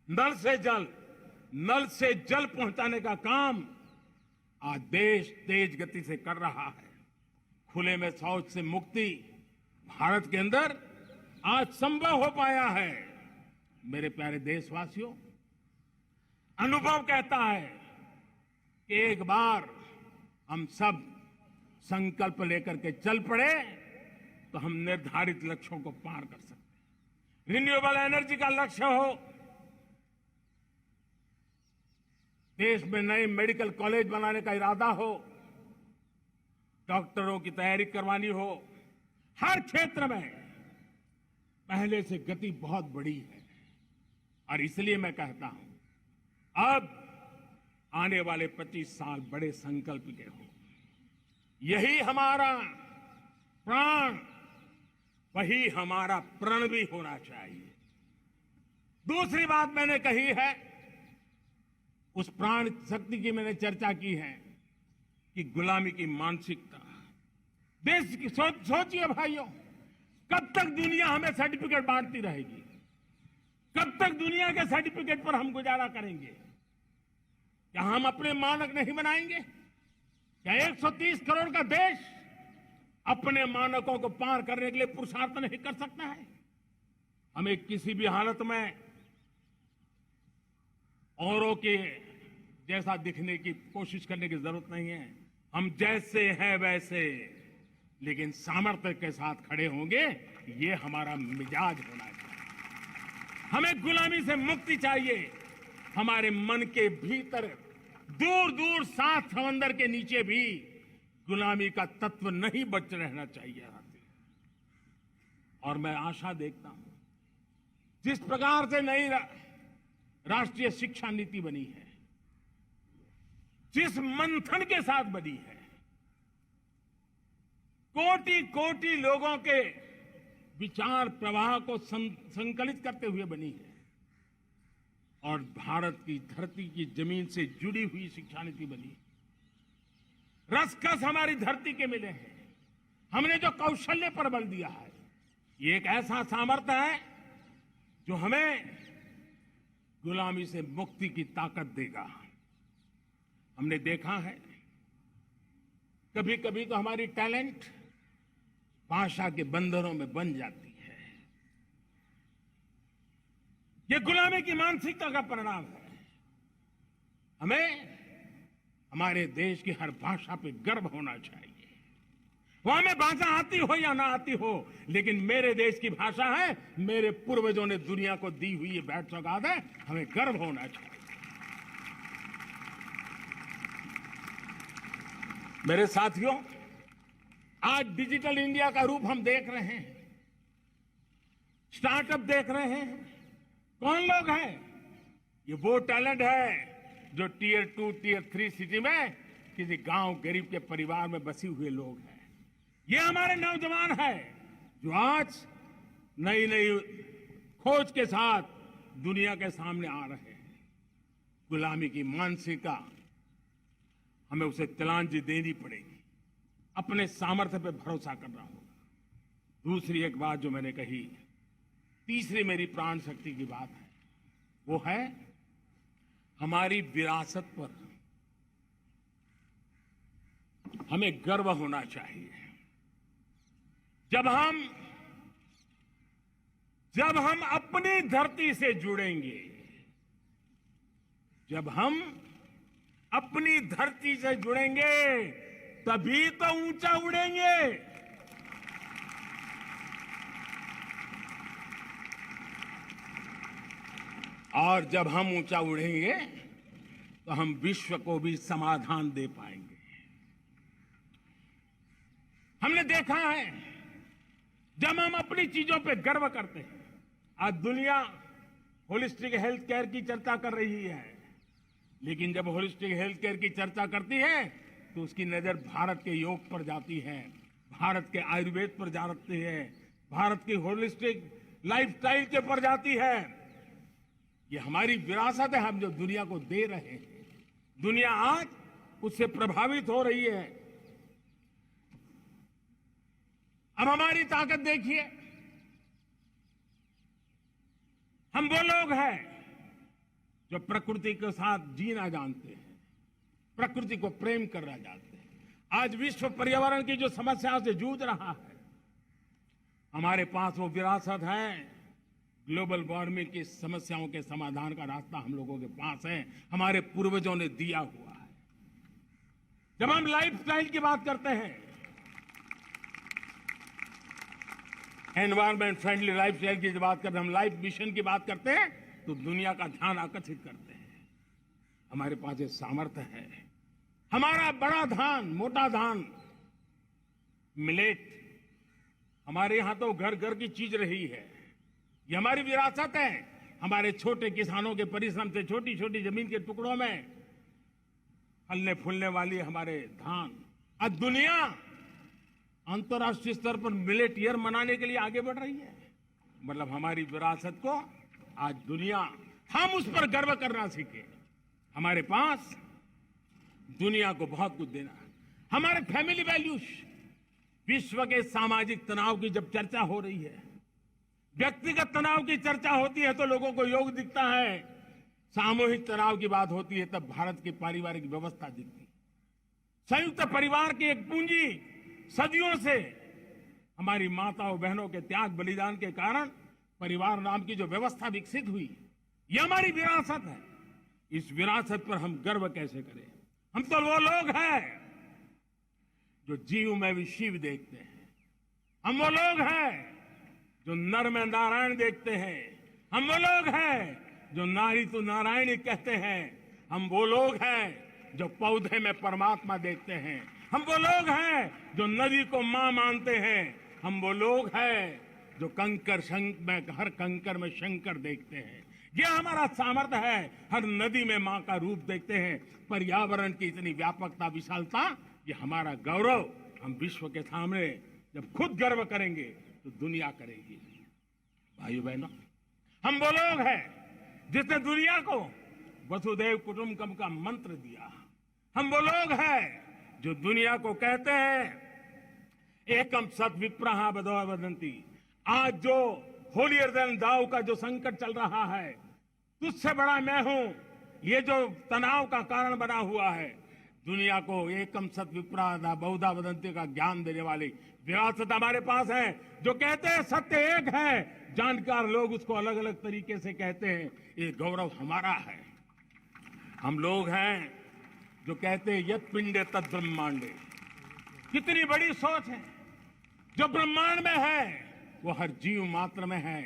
नल से जल, नल से जल पहुंचाने का काम आज देश तेज गति से कर रहा है। खुले में शौच से मुक्ति भारत के अंदर आज संभव हो पाया है। मेरे प्यारे देशवासियों, अनुभव कहता है कि एक बार हम सब संकल्प लेकर के चल पड़े तो हम निर्धारित लक्ष्यों को पार कर सकते हैं। रिन्यूएबल एनर्जी का लक्ष्य हो, देश में नए मेडिकल कॉलेज बनाने का इरादा हो, डॉक्टरों की तैयारी करवानी हो, हर क्षेत्र में पहले से गति बहुत बड़ी है। और इसलिए मैं कहता हूं अब आने वाले 25 साल बड़े संकल्प के हो। यही हमारा प्राण, वही हमारा प्रण भी होना चाहिए। दूसरी बात मैंने कही है, उस प्राण शक्ति की मैंने चर्चा की है कि गुलामी की मानसिकता। देश की सोचिए भाइयों, कब तक दुनिया हमें सर्टिफिकेट बांटती रहेगी? कब तक दुनिया के सर्टिफिकेट पर हम गुजारा करेंगे? क्या हम अपने मानक नहीं बनाएंगे? क्या 130 करोड़ का देश अपने मानकों को पार करने के लिए पुरुषार्थ नहीं कर सकता है? हमें किसी भी हालत में औरों के जैसा दिखने की कोशिश करने की जरूरत नहीं है। हम जैसे हैं वैसे, लेकिन सामर्थ्य के साथ खड़े होंगे, ये हमारा मिजाज होना चाहिए। हमें गुलामी से मुक्ति चाहिए। हमारे मन के भीतर दूर दूर 7 समंदर के नीचे भी गुलामी का तत्व नहीं बच रहना चाहिए। और मैं आशा देखता हूं, जिस प्रकार से नई राष्ट्रीय शिक्षा नीति बनी है, जिस मंथन के साथ बनी है, कोटि कोटि लोगों के विचार प्रवाह को संकलित करते हुए बनी है, और भारत की धरती की जमीन से जुड़ी हुई शिक्षा नीति बनी है। रसकस हमारी धरती के मिले हैं। हमने जो कौशल्य पर बल दिया है, ये एक ऐसा सामर्थ्य है जो हमें गुलामी से मुक्ति की ताकत देगा। हमने देखा है कभी कभी तो हमारी टैलेंट भाषा के बंधनों में बन जाती है। ये गुलामी की मानसिकता का परिणाम है। हमें हमारे देश की हर भाषा पे गर्व होना चाहिए। वो हमें भाषा आती हो या ना आती हो, लेकिन मेरे देश की भाषा है, मेरे पूर्वजों ने दुनिया को दी हुई ये भेंट सौगात है, हमें गर्व होना चाहिए। मेरे साथियों, आज डिजिटल इंडिया का रूप हम देख रहे हैं, स्टार्टअप देख रहे हैं। कौन लोग हैं? ये वो टैलेंट है जो टियर 2, टियर 3 सिटी में किसी गांव गरीब के परिवार में बसे हुए लोग हैं। ये हमारे नौजवान हैं जो आज नई नई खोज के साथ दुनिया के सामने आ रहे हैं। गुलामी की मानसिकता हमें उसे तिलांजलि देनी पड़ेगी, अपने सामर्थ्य पे भरोसा करना होगा। दूसरी एक बात जो मैंने कही, तीसरी मेरी प्राण शक्ति की बात है, वो है हमारी विरासत पर हमें गर्व होना चाहिए। जब हम अपनी धरती से जुड़ेंगे, जब हम अपनी धरती से जुड़ेंगे तभी तो ऊंचा उड़ेंगे। और जब हम ऊंचा उड़ेंगे तो हम विश्व को भी समाधान दे पाएंगे। हमने देखा है जब हम अपनी चीजों पे गर्व करते हैं, आज दुनिया होलिस्टिक हेल्थ केयर की चर्चा कर रही है, लेकिन जब होलिस्टिक हेल्थ केयर की चर्चा करती है तो उसकी नजर भारत के योग पर जाती है, भारत के आयुर्वेद पर जाती है, भारत की होलिस्टिक लाइफस्टाइल के पर जाती है। ये हमारी विरासत है, हम जो दुनिया को दे रहे हैं। दुनिया आज उससे प्रभावित हो रही है। अब हमारी ताकत देखिए, हम वो लोग हैं जो प्रकृति के साथ जीना जानते हैं, प्रकृति को प्रेम करना जानते हैं। आज विश्व पर्यावरण की जो समस्याओं से जूझ रहा है, हमारे पास वो विरासत है। ग्लोबल वार्मिंग की समस्याओं के समाधान का रास्ता हम लोगों के पास है, हमारे पूर्वजों ने दिया हुआ है। जब हम लाइफस्टाइल की बात करते हैं, एनवायरमेंट फ्रेंडली लाइफस्टाइल की बात करते हैं, हम लाइफ मिशन की बात करते हैं, तो दुनिया का ध्यान आकर्षित करते हैं। हमारे पास ये सामर्थ्य है। हमारा बड़ा धान, मोटा धान, मिलेट, हमारे यहां तो घर घर की चीज रही है। ये हमारी विरासत है। हमारे छोटे किसानों के परिश्रम से छोटी छोटी जमीन के टुकड़ों में फलने फूलने वाली हमारे धान। आज दुनिया अंतर्राष्ट्रीय स्तर पर मिलेट ईयर मनाने के लिए आगे बढ़ रही है। मतलब हमारी विरासत को आज दुनिया, हम उस पर गर्व करना सीखे। हमारे पास दुनिया को बहुत कुछ देना है। हमारे फैमिली वैल्यूज, विश्व के सामाजिक तनाव की जब चर्चा हो रही है, व्यक्तिगत तनाव की चर्चा होती है तो लोगों को योग दिखता है, सामूहिक तनाव की बात होती है तब भारत की पारिवारिक व्यवस्था दिखती है। संयुक्त परिवार की एक पूंजी सदियों से हमारी माताओं बहनों के त्याग बलिदान के कारण परिवार नाम की जो व्यवस्था विकसित हुई, ये हमारी विरासत है। इस विरासत पर हम गर्व कैसे करें? हम तो वो लोग हैं जो जीव में भी शिव देखते हैं। हम वो लोग हैं जो नर में नारायण देखते हैं। हम वो लोग हैं जो नारी तो नारायणी कहते हैं। हम वो लोग हैं जो पौधे में परमात्मा देखते हैं। हम वो लोग हैं जो नदी को मां मानते हैं। हम वो लोग हैं जो कंकर में, हर कंकर में शंकर देखते हैं। ये हमारा सामर्थ्य है। हर नदी में मां का रूप देखते हैं। पर्यावरण की इतनी व्यापकता, विशालता, ये हमारा गौरव। हम विश्व के सामने जब खुद गर्व करेंगे तो दुनिया करेगी। भाइयों बहनों, हम वो लोग हैं जिसने दुनिया को वसुधैव कुटुंबकम का मंत्र दिया। हम वो लोग हैं जो दुनिया को कहते हैं एकम सत विप्रहा बदो वदंती। आज जो होलियर देन दाऊ का जो संकट चल रहा है, तुझसे बड़ा मैं हूं, ये जो तनाव का कारण बना हुआ है, दुनिया को एकम सत विप्रा बहुधा वदंती का ज्ञान देने वाली विरासत हमारे पास है। जो कहते हैं सत्य एक है, जानकार लोग उसको अलग अलग तरीके से कहते हैं। ये गौरव हमारा है। हम लोग हैं जो कहते हैं यत पिंडे तद ब्रह्मांडे। कितनी बड़ी सोच है। जो ब्रह्मांड में है वो हर जीव मात्र में है।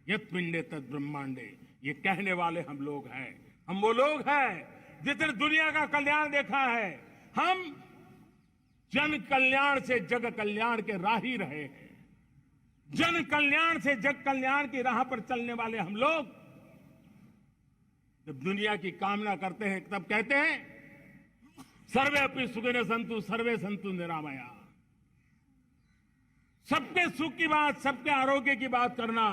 यत पिंडे तद ब्रह्मांडे, ये कहने वाले हम लोग हैं। हम वो लोग हैं जिसने दुनिया का कल्याण देखा है। हम जन कल्याण से जग कल्याण के राही रहे हैं। जन कल्याण से जग कल्याण की राह पर चलने वाले हम लोग जब दुनिया की कामना करते हैं तब कहते हैं सर्वे अपनी सुखिनो संतु सर्वे संतु निरामया। सबके सुख की बात, सबके आरोग्य की बात करना,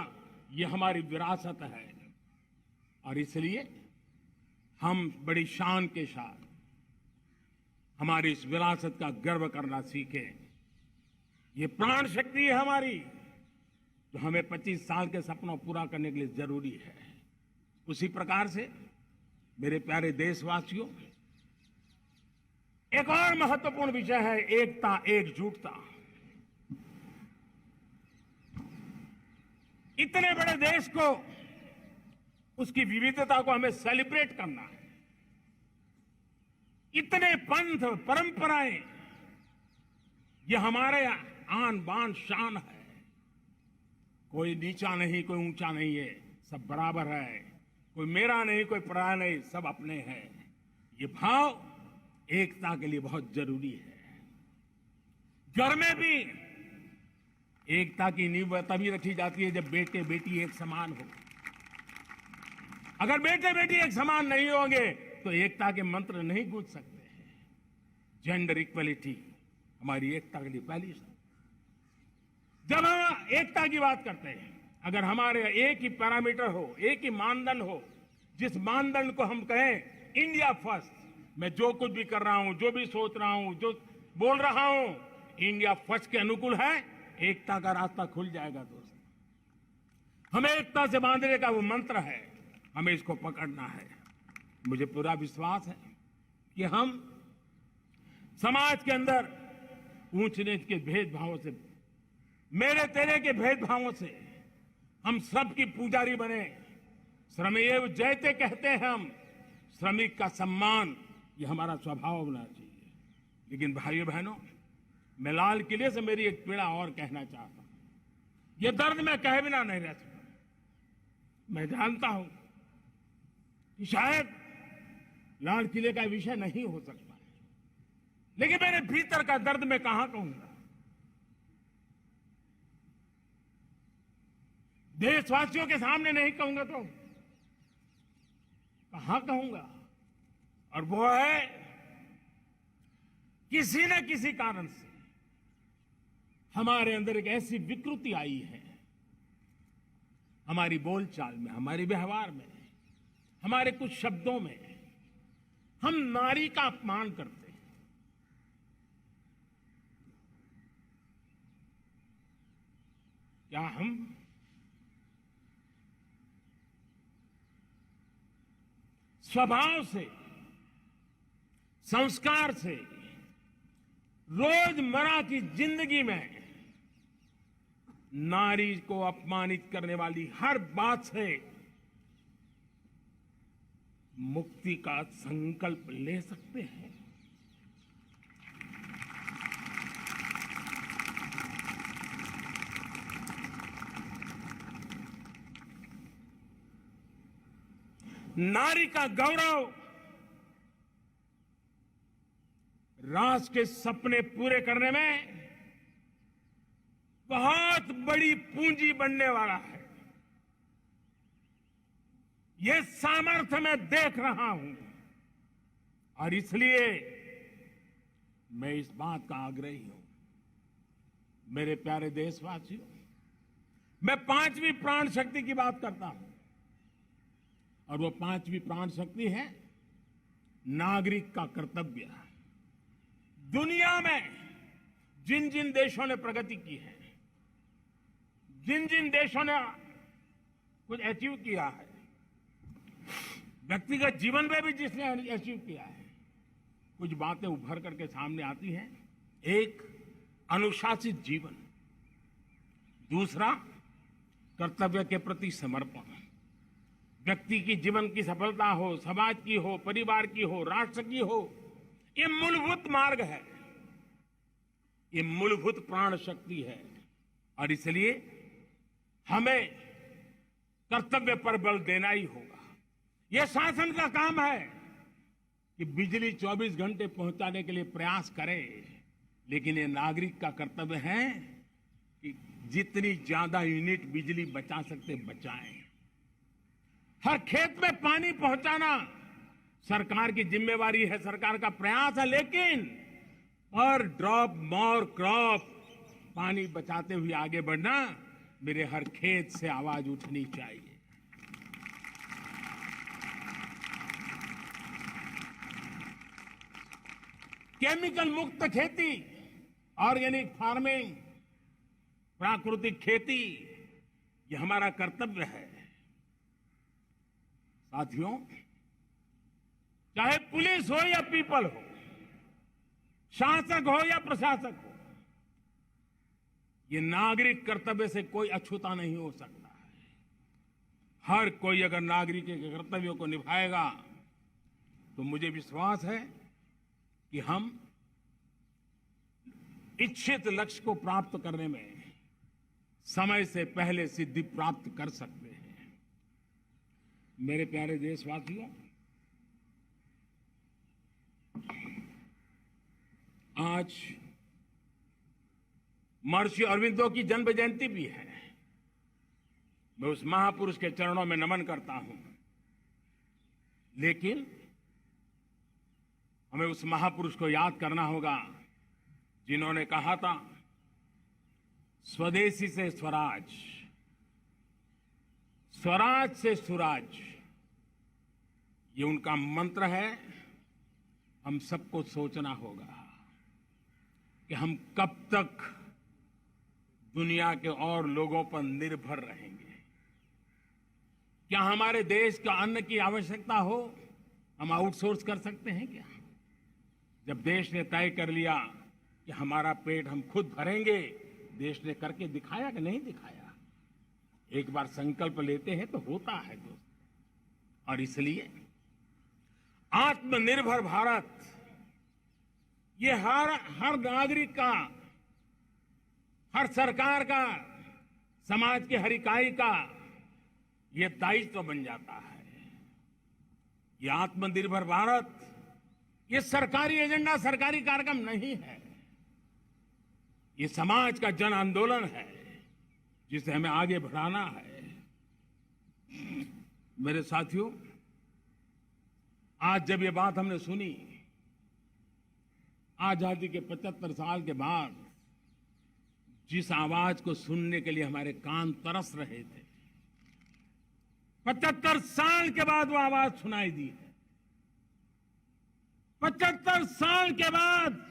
ये हमारी विरासत है। और इसलिए हम बड़ी शान के साथ हमारी इस विरासत का गर्व करना सीखें। ये प्राण शक्ति है हमारी, जो हमें 25 साल के सपनों पूरा करने के लिए जरूरी है। उसी प्रकार से मेरे प्यारे देशवासियों, एक और महत्वपूर्ण विषय है एकता, एकजुटता। इतने बड़े देश को, उसकी विविधता को हमें सेलिब्रेट करना है। इतने पंथ परंपराएं, ये हमारे आन बान शान है। कोई नीचा नहीं, कोई ऊंचा नहीं है, सब बराबर है। कोई मेरा नहीं, कोई पराया नहीं, सब अपने हैं। ये भाव एकता के लिए बहुत जरूरी है। घर में भी एकता की नींव तभी रखी जाती है जब बेटे बेटी एक समान हो। अगर बेटे बेटी एक समान नहीं होंगे तो एकता के मंत्र नहीं गूंज सकते हैं। जेंडर इक्वलिटी हमारी एकता के लिए पहली शर्त। जब हम एकता की बात करते हैं, अगर हमारे एक ही पैरामीटर हो, एक ही मानदंड हो, जिस मानदंड को हम कहें इंडिया फर्स्ट, मैं जो कुछ भी कर रहा हूं, जो भी सोच रहा हूं, जो बोल रहा हूं, इंडिया फर्स्ट के अनुकूल है, एकता का रास्ता खुल जाएगा। दोस्त, हमें एकता से बांधने का वो मंत्र है, हमें इसको पकड़ना है। मुझे पूरा विश्वास है कि हम समाज के अंदर ऊंच नीच के भेदभावों से, मेरे तेरे के भेदभावों से हम सबकी पुजारी बने। श्रमेव जयते कहते हैं हम, श्रमिक का सम्मान, ये हमारा स्वभाव होना चाहिए। लेकिन भाइयों बहनों, मैं लाल किले से मेरी एक पीड़ा और कहना चाहता हूं। ये दर्द मैं कहे बिना नहीं रह सकता। मैं जानता हूं कि शायद लाल किले का विषय नहीं हो सकता, लेकिन मेरे भीतर का दर्द मैं कहां कहूंगा। देशवासियों के सामने नहीं कहूंगा तो कहां कहूंगा। और वो है, किसी न किसी कारण से हमारे अंदर एक ऐसी विकृति आई है, हमारी बोलचाल में, हमारे व्यवहार में, हमारे कुछ शब्दों में, हम नारी का अपमान करते हैं। क्या हम स्वभाव से, संस्कार से, रोजमर्रा की जिंदगी में नारी को अपमानित करने वाली हर बात से मुक्ति का संकल्प ले सकते हैं? नारी का गौरव, राष्ट्र के सपने पूरे करने में बहुत बड़ी पूंजी बनने वाला है। ये सामर्थ्य मैं देख रहा हूं और इसलिए मैं इस बात का आग्रही हूं। मेरे प्यारे देशवासियों, मैं 5वीं प्राण शक्ति की बात करता हूं और वो 5वीं प्राण शक्ति है नागरिक का कर्तव्य। दुनिया में जिन जिन देशों ने प्रगति की है, जिन जिन देशों ने कुछ अचीव किया है, व्यक्तिगत जीवन में भी जिसने अचीव किया है, कुछ बातें उभर करके सामने आती हैं। एक, अनुशासित जीवन। दूसरा, कर्तव्य के प्रति समर्पण। व्यक्ति की जीवन की सफलता हो, समाज की हो, परिवार की हो, राष्ट्र की हो, ये मूलभूत मार्ग है, ये मूलभूत प्राण शक्ति है। और इसलिए हमें कर्तव्य पर बल देना ही होगा। यह शासन का काम है कि बिजली 24 घंटे पहुंचाने के लिए प्रयास करे, लेकिन ये नागरिक का कर्तव्य है कि जितनी ज्यादा यूनिट बिजली बचा सकते बचाएं। हर खेत में पानी पहुंचाना सरकार की जिम्मेवारी है, सरकार का प्रयास है, लेकिन पर ड्रॉप मोर क्रॉप, पानी बचाते हुए आगे बढ़ना, मेरे हर खेत से आवाज उठनी चाहिए। केमिकल मुक्त खेती, ऑर्गेनिक फार्मिंग, प्राकृतिक खेती, ये हमारा कर्तव्य है। साथियों, चाहे पुलिस हो या पीपल हो, शासक हो या प्रशासक हो, ये नागरिक कर्तव्य से कोई अछूता नहीं हो सकता है। हर कोई अगर नागरिक के कर्तव्यों को निभाएगा तो मुझे विश्वास है कि हम इच्छित लक्ष्य को प्राप्त करने में समय से पहले सिद्धि प्राप्त कर सकते हैं। मेरे प्यारे देशवासियों, आज महर्षि अरविंदो की जन्म जयंती भी है। मैं उस महापुरुष के चरणों में नमन करता हूं, लेकिन हमें उस महापुरुष को याद करना होगा जिन्होंने कहा था, स्वदेशी से स्वराज, स्वराज से सुराज। ये उनका मंत्र है। हम सबको सोचना होगा कि हम कब तक दुनिया के और लोगों पर निर्भर रहेंगे। क्या हमारे देश का अन्न की आवश्यकता हो, हम आउटसोर्स कर सकते हैं क्या? जब देश ने तय कर लिया कि हमारा पेट हम खुद भरेंगे, देश ने करके दिखाया कि नहीं दिखाया? एक बार संकल्प लेते हैं तो होता है दोस्त। और इसलिए आत्मनिर्भर भारत, ये हर नागरिक का, हर सरकार का, समाज के हर इकाई का ये दायित्व बन जाता है। ये आत्मनिर्भर भारत, ये सरकारी एजेंडा, सरकारी कार्यक्रम नहीं है। ये समाज का जन आंदोलन है जिसे हमें आगे बढ़ाना है। मेरे साथियों, आज जब ये बात हमने सुनी, आजादी के 75 साल के बाद जिस आवाज को सुनने के लिए हमारे कान तरस रहे थे, 75 साल के बाद वो आवाज सुनाई दी है। 75 साल के बाद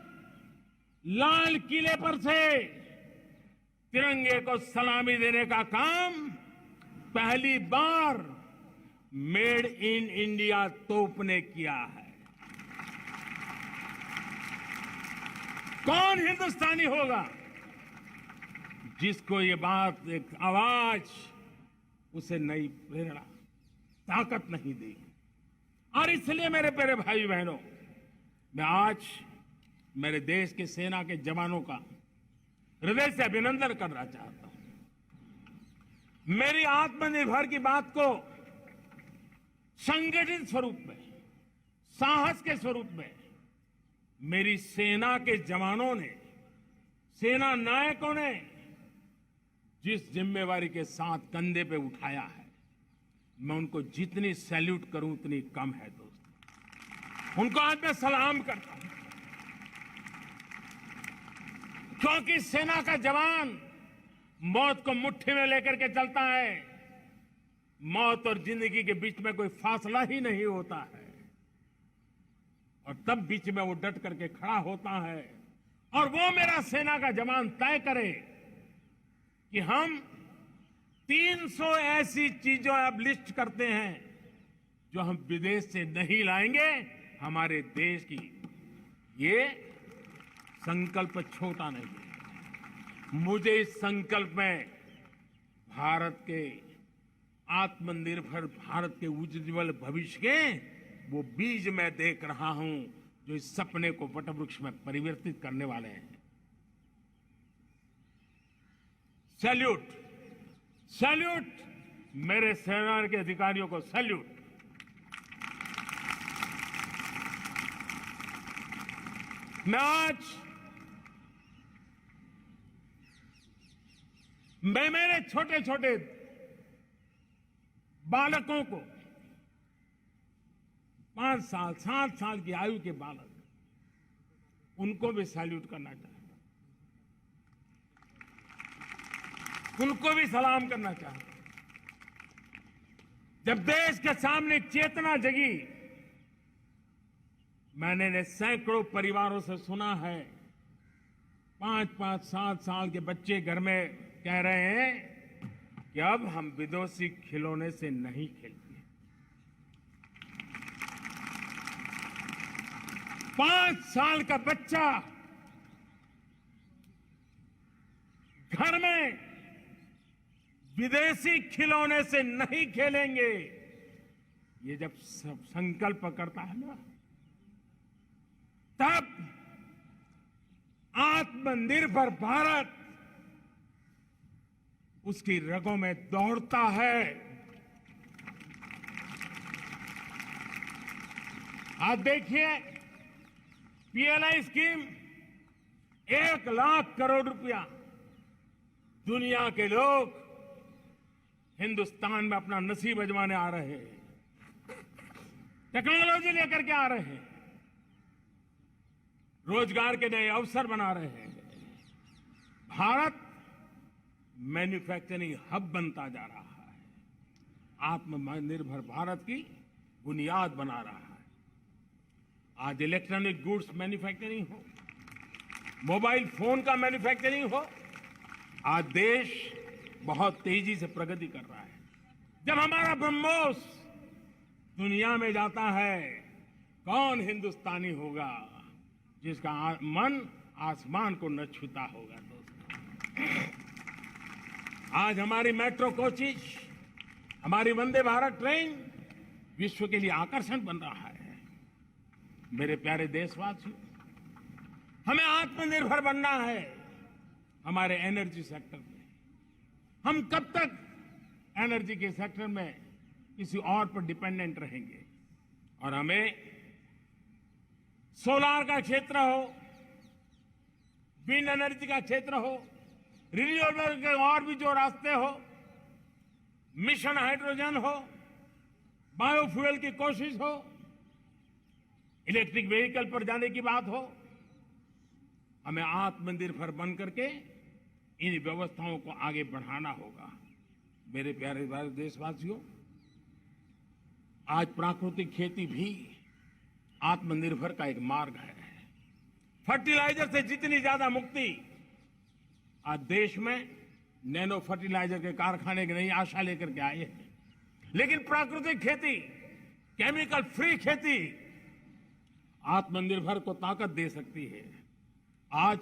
लाल किले पर से तिरंगे को सलामी देने का काम पहली बार मेड इन इंडिया तोप ने किया है। कौन हिंदुस्तानी होगा जिसको ये बात, एक आवाज उसे नई प्रेरणा, ताकत नहीं दी? और इसलिए मेरे प्यारे भाई बहनों, मैं आज मेरे देश के सेना के जवानों का हृदय से अभिनंदन करना चाहता हूं। मेरी आत्मनिर्भर की बात को संगठित स्वरूप में, साहस के स्वरूप में मेरी सेना के जवानों ने, सेना नायकों ने जिस जिम्मेवारी के साथ कंधे पे उठाया है, मैं उनको जितनी सैल्यूट करूं उतनी कम है दोस्तों। उनको आज मैं सलाम करता हूं, क्योंकि सेना का जवान मौत को मुट्ठी में लेकर के चलता है। मौत और जिंदगी के बीच में कोई फासला ही नहीं होता है, और तब बीच में वो डट करके खड़ा होता है। और वो मेरा सेना का जवान तय करे कि हम 300 ऐसी चीजों अब लिस्ट करते हैं जो हम विदेश से नहीं लाएंगे हमारे देश की। ये संकल्प छोटा नहीं है। मुझे इस संकल्प में भारत के आत्मनिर्भर भारत के उज्ज्वल भविष्य के वो बीज मैं देख रहा हूं जो इस सपने को वटवृक्ष में परिवर्तित करने वाले हैं। सैल्यूट, सैल्यूट मेरे सेना के अधिकारियों को, सैल्यूट। मैं मेरे छोटे छोटे बालकों को, 5 साल 7 साल की आयु के बालक, उनको भी सैल्यूट करना चाहता हूं, उनको भी सलाम करना चाहता हूं। जब देश के सामने चेतना जगी, मैंने सैकड़ों परिवारों से सुना है, 5-5, 7 साल के बच्चे घर में कह रहे हैं कि अब हम विदेशी खिलौने से नहीं खेलते। 5 साल का बच्चा घर में विदेशी खिलौने से नहीं खेलेंगे। ये जब संकल्प करता है ना, तब आत्मनिर्भर भारत उसकी रगों में दौड़ता है। आज देखिए, पीएलआई स्कीम 1 लाख करोड़ रुपया दुनिया के लोग हिंदुस्तान में अपना नसीब आजमाने आ रहे हैं, टेक्नोलॉजी लेकर के आ रहे हैं, रोजगार के नए अवसर बना रहे हैं। भारत मैन्युफैक्चरिंग हब बनता जा रहा है, आत्मनिर्भर भारत की बुनियाद बना रहा है। आज इलेक्ट्रॉनिक गुड्स मैन्युफैक्चरिंग हो, मोबाइल फोन का मैन्युफैक्चरिंग हो, आज देश बहुत तेजी से प्रगति कर रहा है। जब हमारा ब्रह्मोस दुनिया में जाता है, कौन हिंदुस्तानी होगा जिसका मन आसमान को न छूता होगा। दोस्तों, आज हमारी मेट्रो कोचेज, हमारी वंदे भारत ट्रेन विश्व के लिए आकर्षण बन रहा है। मेरे प्यारे देशवासियों, हमें आत्मनिर्भर बनना है हमारे एनर्जी सेक्टर में। हम कब तक एनर्जी के सेक्टर में किसी और पर डिपेंडेंट रहेंगे? और हमें सोलार का क्षेत्र हो, विंड एनर्जी का क्षेत्र हो, रिन्यूएबल के और भी जो रास्ते हो, मिशन हाइड्रोजन हो, बायोफ्यूल की कोशिश हो, इलेक्ट्रिक व्हीकल पर जाने की बात हो, हमें आत्मनिर्भर बन करके इन व्यवस्थाओं को आगे बढ़ाना होगा। मेरे प्यारे देशवासियों, आज प्राकृतिक खेती भी आत्मनिर्भर का एक मार्ग है। फर्टिलाइजर से जितनी ज्यादा मुक्ति, आज देश में नैनो फर्टिलाइजर के कारखाने की नई आशा लेकर के आए हैं। लेकिन प्राकृतिक खेती, केमिकल फ्री खेती आत्मनिर्भर को ताकत दे सकती है। आज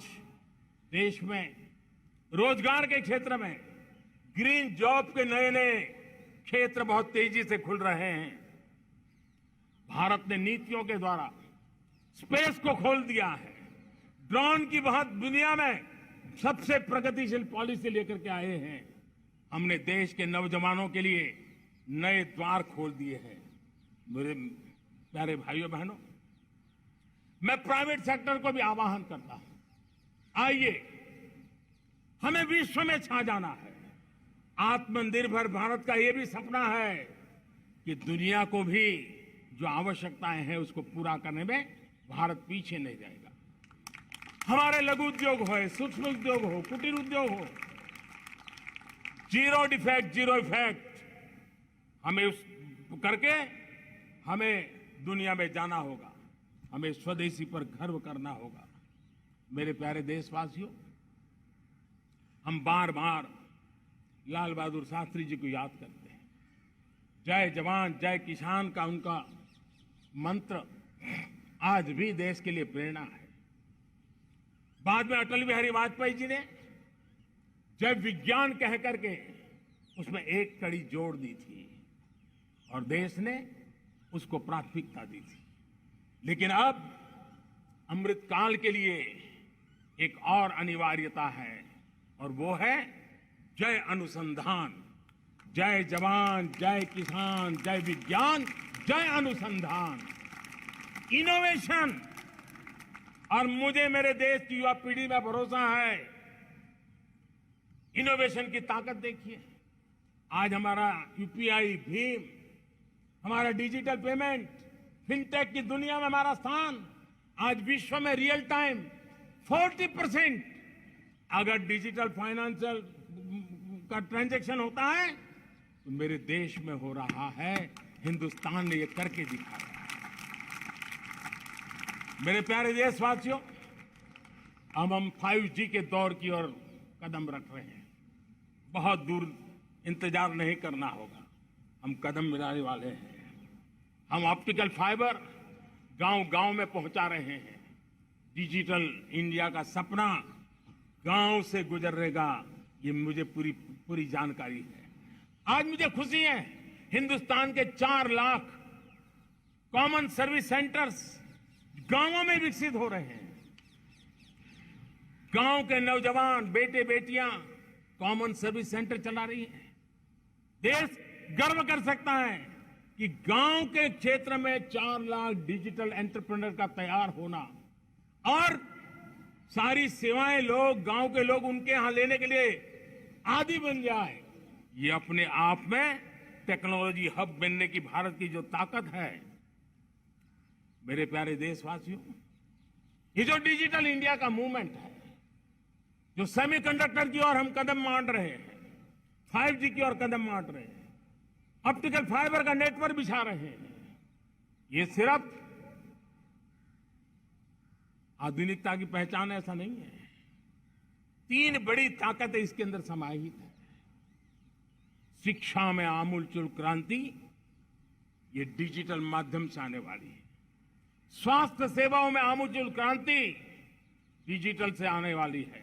देश में रोजगार के क्षेत्र में ग्रीन जॉब के नए नए क्षेत्र बहुत तेजी से खुल रहे हैं। भारत ने नीतियों के द्वारा स्पेस को खोल दिया है। ड्रोन की बहुत दुनिया में सबसे प्रगतिशील पॉलिसी लेकर के आए हैं। हमने देश के नौजवानों के लिए नए द्वार खोल दिए हैं। मेरे प्यारे भाइयों बहनों, मैं प्राइवेट सेक्टर को भी आह्वान करता हूं, आइए हमें विश्व में छा जाना है। आत्मनिर्भर भारत का यह भी सपना है कि दुनिया को भी जो आवश्यकताएं हैं उसको पूरा करने में भारत पीछे नहीं जाएगा। हमारे लघु उद्योग हो, सूक्ष्म उद्योग हो, कुटीर उद्योग हो, जीरो डिफेक्ट जीरो इफेक्ट हमें उस करके हमें दुनिया में जाना होगा। हमें स्वदेशी पर गर्व करना होगा। मेरे प्यारे देशवासियों, हम बार बार लाल बहादुर शास्त्री जी को याद करते हैं। जय जवान जय किसान का उनका मंत्र आज भी देश के लिए प्रेरणा है। बाद में अटल बिहारी वाजपेयी जी ने जय विज्ञान कह करके उसमें एक कड़ी जोड़ दी थी और देश ने उसको प्राथमिकता दी थी। लेकिन अब अमृत काल के लिए एक और अनिवार्यता है और वो है जय अनुसंधान। जय जवान जय किसान जय विज्ञान जय अनुसंधान, इनोवेशन। और मुझे मेरे देश की युवा पीढ़ी में भरोसा है। इनोवेशन की ताकत देखिए। आज हमारा यूपीआई, भीम, हमारा डिजिटल पेमेंट, फिनटेक की दुनिया में हमारा स्थान। आज विश्व में रियल टाइम 40% अगर डिजिटल फाइनेंशियल का ट्रांजैक्शन होता है तो मेरे देश में हो रहा है। हिंदुस्तान ने ये करके दिखाया। मेरे प्यारे देशवासियों, अब हम 5G के दौर की ओर कदम रख रहे हैं। बहुत दूर इंतजार नहीं करना होगा, हम कदम मिलाने वाले हैं। हम ऑप्टिकल फाइबर गांव-गांव में पहुंचा रहे हैं। डिजिटल इंडिया का सपना गांव से गुजरेगा, ये मुझे पूरी जानकारी है। आज मुझे खुशी है, हिंदुस्तान के 4 लाख कॉमन सर्विस सेंटर्स गांवों में विकसित हो रहे हैं। गांव के नौजवान बेटे बेटियां कॉमन सर्विस सेंटर चला रही हैं। देश गर्व कर सकता है कि गांव के क्षेत्र में 4 लाख डिजिटल एंटरप्रेन्योर का तैयार होना और सारी सेवाएं लोग गांव के लोग उनके यहां लेने के लिए आदी बन जाए, ये अपने आप में टेक्नोलॉजी हब बनने की भारत की जो ताकत है। मेरे प्यारे देशवासियों, ये जो डिजिटल इंडिया का मूवमेंट है, जो सेमीकंडक्टर की ओर हम कदम मान रहे हैं, 5G की ओर कदम मान रहे हैं, ऑप्टिकल फाइबर का नेटवर्क बिछा रहे हैं, ये सिर्फ आधुनिकता की पहचान ऐसा नहीं है। 3 बड़ी ताकतें इसके अंदर समाहित है। शिक्षा में आमूलचूल क्रांति, ये डिजिटल माध्यम से आने वाली है। स्वास्थ्य सेवाओं में आमूलचूल क्रांति डिजिटल से आने वाली है।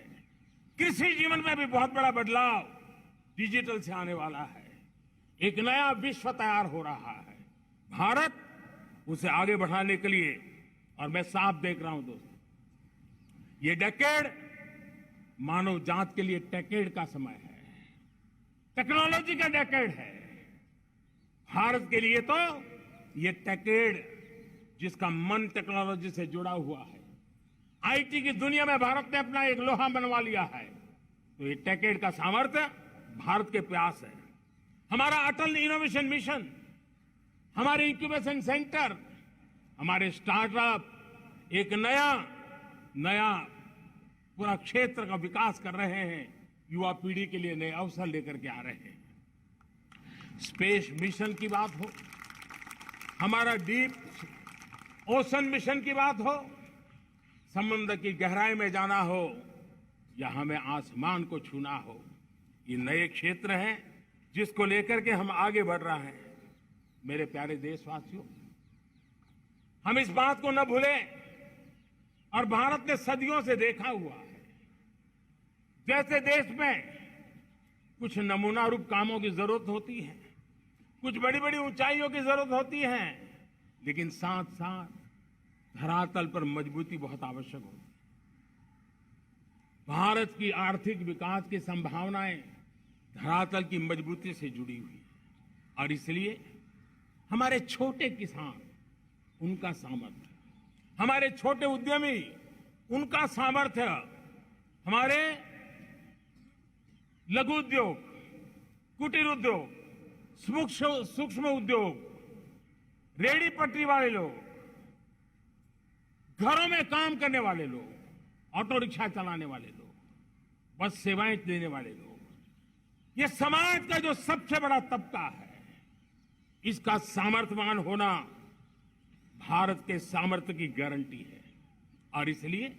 कृषि जीवन में भी बहुत बड़ा बदलाव डिजिटल से आने वाला है। एक नया विश्व तैयार हो रहा है। भारत उसे आगे बढ़ाने के लिए, और मैं साफ देख रहा हूं दोस्तों, ये डेकेड मानव जात के लिए टेकेड का समय है, टेक्नोलॉजी का डेकेड है। भारत के लिए तो ये टेकेड, जिसका मन टेक्नोलॉजी से जुड़ा हुआ है, आईटी की दुनिया में भारत ने अपना एक लोहा बनवा लिया है, तो ये टेकेड का सामर्थ्य भारत के प्रयास है। हमारा अटल इनोवेशन मिशन, हमारे इंक्यूबेशन सेंटर, हमारे स्टार्टअप एक नया पूरा क्षेत्र का विकास कर रहे हैं। युवा पीढ़ी के लिए नए अवसर लेकर के आ रहे हैं। स्पेस मिशन की बात हो, हमारा डीप ओशन मिशन की बात हो, समुद्र की गहराई में जाना हो या हमें आसमान को छूना हो, ये नए क्षेत्र हैं जिसको लेकर के हम आगे बढ़ रहे हैं। मेरे प्यारे देशवासियों, हम इस बात को न भूलें, और भारत ने सदियों से देखा हुआ है, जैसे देश में कुछ नमूना रूप कामों की जरूरत होती है, कुछ बड़ी बड़ी ऊंचाइयों की जरूरत होती है, लेकिन साथ साथ धरातल पर मजबूती बहुत आवश्यक होती है। भारत की आर्थिक विकास की संभावनाएं धरातल की मजबूती से जुड़ी हुई है, और इसलिए हमारे छोटे किसान, उनका सामर्थ्य, हमारे छोटे उद्यमी, उनका सामर्थ्य, हमारे लघु उद्योग, कुटीर उद्योग, सूक्ष्म उद्योग, रेहड़ी पटरी वाले लोग, घरों में काम करने वाले लोग, ऑटो रिक्शा चलाने वाले लोग, बस सेवाएं देने वाले लोग, ये समाज का जो सबसे बड़ा तबका है, इसका सामर्थ्यवान होना भारत के सामर्थ्य की गारंटी है। और इसलिए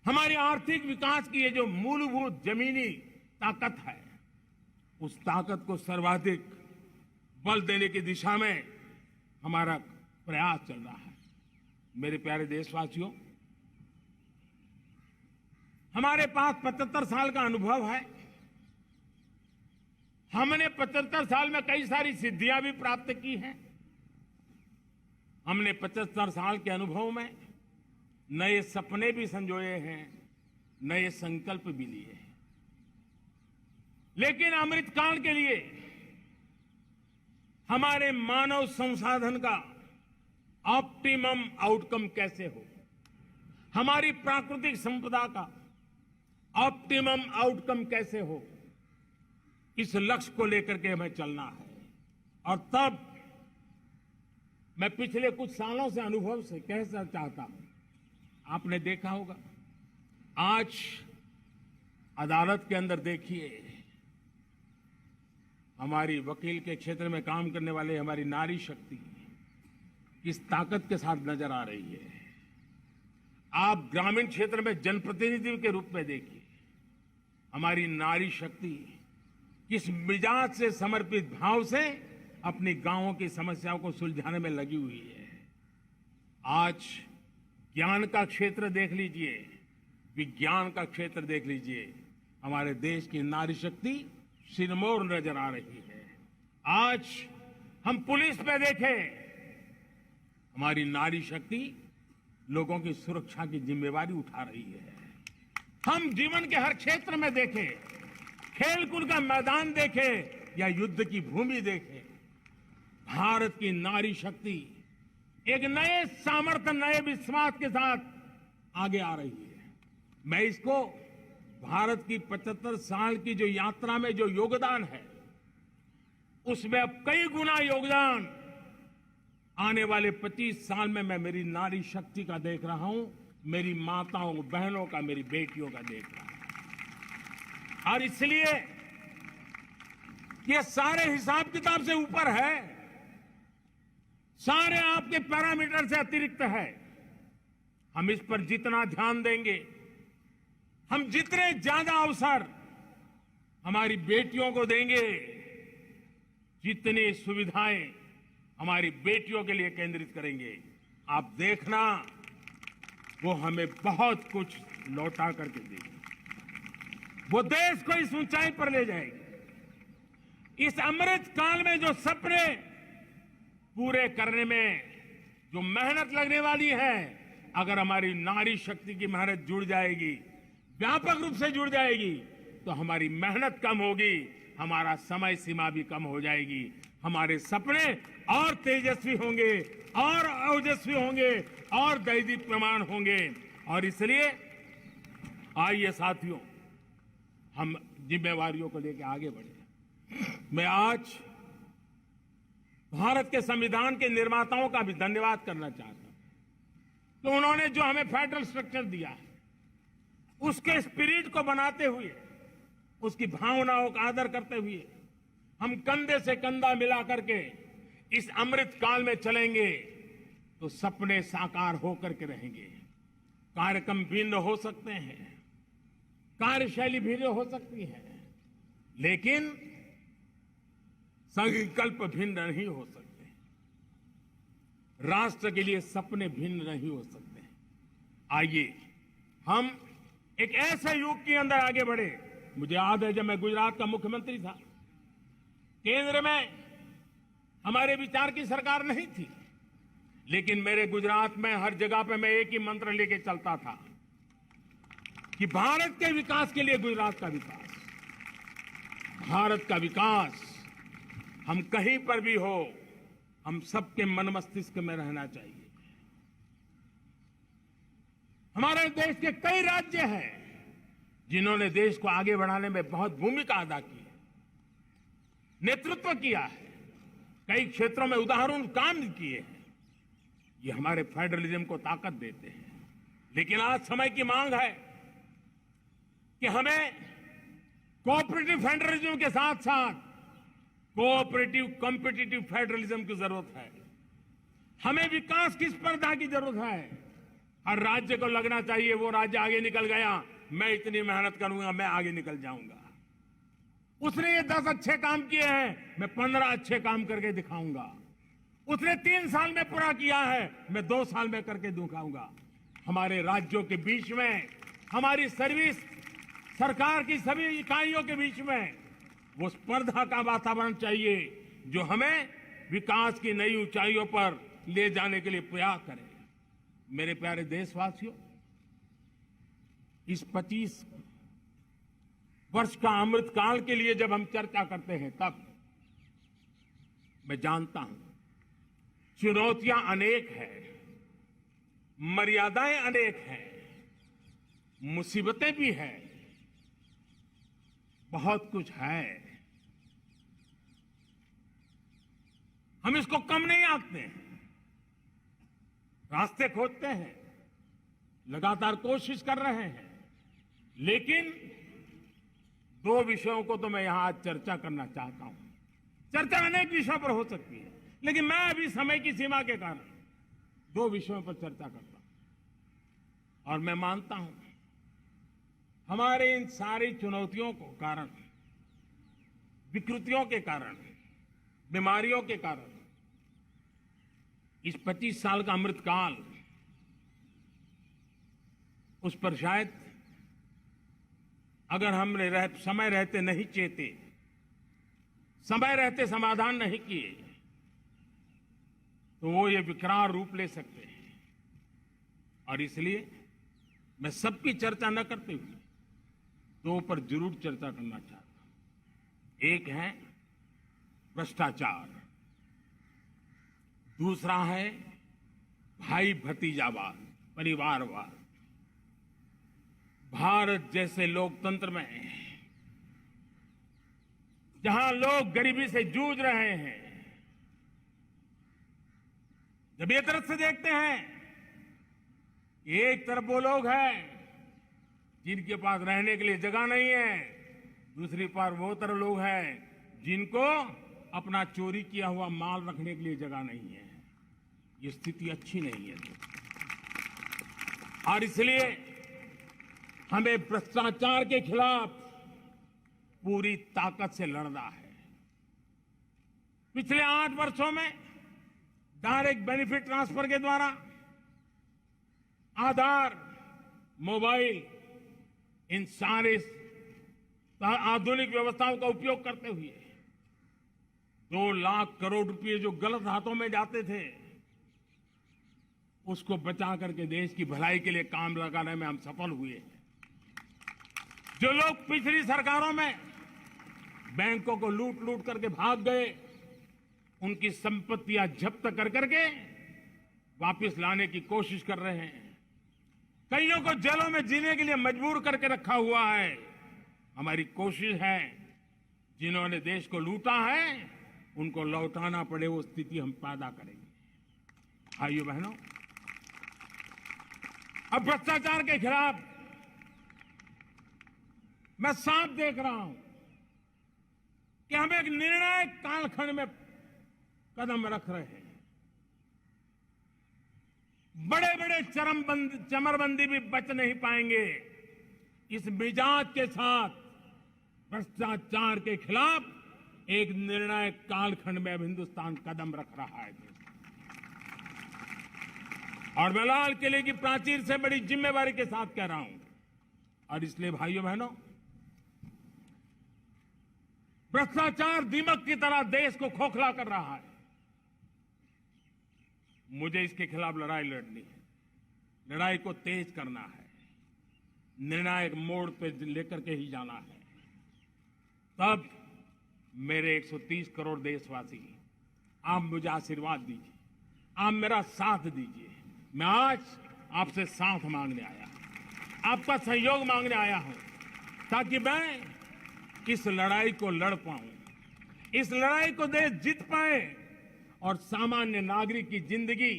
हमारे आर्थिक विकास की ये जो मूलभूत जमीनी ताकत है, उस ताकत को सर्वाधिक बल देने की दिशा में हमारा प्रयास चल रहा है। मेरे प्यारे देशवासियों, हमारे पास 75 साल का अनुभव है। हमने 75 साल में कई सारी सिद्धियां भी प्राप्त की हैं। हमने 75 साल के अनुभव में नए सपने भी संजोए हैं, नए संकल्प भी लिए हैं। लेकिन अमृतकाल के लिए हमारे मानव संसाधन का ऑप्टिमम आउटकम कैसे हो, हमारी प्राकृतिक संपदा का ऑप्टिमम आउटकम कैसे हो, इस लक्ष्य को लेकर के हमें चलना है। और तब मैं पिछले कुछ सालों से अनुभव से कहना चाहता हूं, आपने देखा होगा, आज अदालत के अंदर देखिए, हमारी वकील के क्षेत्र में काम करने वाले हमारी नारी शक्ति किस ताकत के साथ नजर आ रही है। आप ग्रामीण क्षेत्र में जनप्रतिनिधि के रूप में देखिए, हमारी नारी शक्ति किस मिजाज से, समर्पित भाव से अपनी गांवों की समस्याओं को सुलझाने में लगी हुई है। आज ज्ञान का क्षेत्र देख लीजिए, विज्ञान का क्षेत्र देख लीजिए, हमारे देश की नारी शक्ति सिरमौर नजर आ रही है। आज हम पुलिस में देखें, हमारी नारी शक्ति लोगों की सुरक्षा की जिम्मेवारी उठा रही है। हम जीवन के हर क्षेत्र में देखें, खेलकूद का मैदान देखें या युद्ध की भूमि देखें, भारत की नारी शक्ति एक नए सामर्थ्य, नए विश्वास के साथ आगे आ रही है। मैं इसको भारत की 75 साल की जो यात्रा में जो योगदान है, उसमें अब कई गुना योगदान आने वाले 25 साल में मैं मेरी नारी शक्ति का देख रहा हूं, मेरी माताओं, बहनों का, मेरी बेटियों का देख रहा हूं। और इसलिए ये सारे हिसाब किताब से ऊपर है, सारे आपके पैरामीटर से अतिरिक्त है। हम इस पर जितना ध्यान देंगे, हम जितने ज्यादा अवसर हमारी बेटियों को देंगे, जितनी सुविधाएं हमारी बेटियों के लिए केंद्रित करेंगे, आप देखना वो हमें बहुत कुछ लौटा करके देगी। वो देश को इस ऊंचाई पर ले जाएगी। इस अमृत काल में जो सपने पूरे करने में जो मेहनत लगने वाली है, अगर हमारी नारी शक्ति की मेहनत जुड़ जाएगी, व्यापक रूप से जुड़ जाएगी, तो हमारी मेहनत कम होगी, हमारा समय सीमा भी कम हो जाएगी, हमारे सपने और तेजस्वी होंगे, और ओजस्वी होंगे, और दैदीप्यमान होंगे। और इसलिए आइए साथियों, हम जिम्मेवारियों को लेकर आगे बढ़े। मैं आज भारत के संविधान के निर्माताओं का भी धन्यवाद करना चाहता हूं। तो उन्होंने जो हमें फेडरल स्ट्रक्चर दिया है, उसके स्पिरिट को बनाते हुए, उसकी भावनाओं का आदर करते हुए, हम कंधे से कंधा मिला करके इस अमृत काल में चलेंगे तो सपने साकार होकर के रहेंगे। कार्यक्रम भिन्न हो सकते हैं, कार्यशैली भिन्न हो सकती है, लेकिन संकल्प भिन्न नहीं हो सकते। राष्ट्र के लिए सपने भिन्न नहीं हो सकते। आइए हम एक ऐसे युग के अंदर आगे बढ़े। मुझे याद है जब मैं गुजरात का मुख्यमंत्री था, केंद्र में हमारे विचार की सरकार नहीं थी, लेकिन मेरे गुजरात में हर जगह पे मैं एक ही मंत्र लेके चलता था कि भारत के विकास के लिए गुजरात का विकास, भारत का विकास हम कहीं पर भी हो, हम सबके मन मस्तिष्क में रहना चाहिए। हमारे देश के कई राज्य हैं जिन्होंने देश को आगे बढ़ाने में बहुत भूमिका अदा की है, नेतृत्व किया है, कई क्षेत्रों में उदाहरण काम किए हैं। ये हमारे फेडरलिज्म को ताकत देते हैं। लेकिन आज समय की मांग है कि हमें कोऑपरेटिव फेडरलिज्म के साथ साथ कोऑपरेटिव कॉम्पिटिटिव फेडरलिज्म की जरूरत है। हमें विकास की स्पर्धा की जरूरत है। हर राज्य को लगना चाहिए वो राज्य आगे निकल गया, मैं इतनी मेहनत करूंगा, मैं आगे निकल जाऊंगा। उसने ये 10 अच्छे काम किए हैं, मैं 15 अच्छे काम करके दिखाऊंगा। उसने 3 साल में पूरा किया है, मैं 2 साल में करके दिखाऊंगा। हमारे राज्यों के बीच में, हमारी सर्विस, सरकार की सभी इकाइयों के बीच में वो स्पर्धा का वातावरण चाहिए जो हमें विकास की नई ऊंचाइयों पर ले जाने के लिए प्रयास करे। मेरे प्यारे देशवासियों, इस 25 वर्ष का अमृत काल के लिए जब हम चर्चा करते हैं, तब मैं जानता हूं चुनौतियां अनेक हैं, मर्यादाएं अनेक हैं, मुसीबतें भी हैं, बहुत कुछ है। हम इसको कम नहीं आंकते हैं, रास्ते खोजते हैं, लगातार कोशिश कर रहे हैं। लेकिन 2 विषयों को तो मैं यहां आज चर्चा करना चाहता हूं। चर्चा अनेक विषयों पर हो सकती है, लेकिन मैं अभी समय की सीमा के कारण 2 विषयों पर चर्चा करता हूं। और मैं मानता हूं हमारे इन सारी चुनौतियों को कारण, विकृतियों के कारण, बीमारियों के कारण, इस 25 साल का अमृतकाल, उस पर शायद अगर हमने समय रहते नहीं चेते, समय रहते समाधान नहीं किए, तो वो ये विकराल रूप ले सकते हैं। और इसलिए मैं सबकी चर्चा न करते हुए दो पर जरूर चर्चा करना चाहता हूं। एक है भ्रष्टाचार, दूसरा है भाई भतीजावाद, परिवारवाद। भारत जैसे लोकतंत्र में जहां लोग गरीबी से जूझ रहे हैं, जब एक तरफ से देखते हैं, एक तरफ वो लोग हैं जिनके पास रहने के लिए जगह नहीं है, दूसरी तरफ वो तरह लोग हैं जिनको अपना चोरी किया हुआ माल रखने के लिए जगह नहीं है। ये स्थिति अच्छी नहीं है और इसलिए हमें भ्रष्टाचार के खिलाफ पूरी ताकत से लड़ना है। पिछले 8 वर्षों में डायरेक्ट बेनिफिट ट्रांसफर के द्वारा, आधार, मोबाइल, इन सारे आधुनिक व्यवस्थाओं का उपयोग करते हुए 2 लाख करोड़ रुपए जो गलत हाथों में जाते थे, उसको बचा करके देश की भलाई के लिए काम लगाने में हम सफल हुए हैं। जो लोग पिछली सरकारों में बैंकों को लूट लूट करके भाग गए, उनकी संपत्तियां जब्त कर करके वापस लाने की कोशिश कर रहे हैं। कईयों को जेलों में जीने के लिए मजबूर करके रखा हुआ है। हमारी कोशिश है जिन्होंने देश को लूटा है उनको लौटाना पड़े, वो स्थिति हम पैदा करेंगे। भाइयों बहनों, अब भ्रष्टाचार के खिलाफ मैं साफ देख रहा हूं कि हम एक निर्णायक कालखंड में कदम रख रहे हैं। बड़े बड़े चमरबंदी भी बच नहीं पाएंगे। इस मिजाज के साथ भ्रष्टाचार के खिलाफ एक निर्णायक कालखंड में अब हिंदुस्तान कदम रख रहा है। और मैं लाल किले की प्राचीर से बड़ी जिम्मेवारी के साथ कह रहा हूं। और इसलिए भाइयों बहनों, भ्रष्टाचार दीमक की तरह देश को खोखला कर रहा है। मुझे इसके खिलाफ लड़ाई लड़नी है, लड़ाई को तेज करना है, निर्णायक मोड़ पे लेकर के ही जाना है। तब मेरे 130 करोड़ देशवासी, आप मुझे आशीर्वाद दीजिए, आप मेरा साथ दीजिए। मैं आज आपसे साथ मांगने आया, आपका सहयोग मांगने आया हूं, ताकि मैं इस लड़ाई को लड़ पाऊं, इस लड़ाई को देश जीत पाए और सामान्य नागरिक की जिंदगी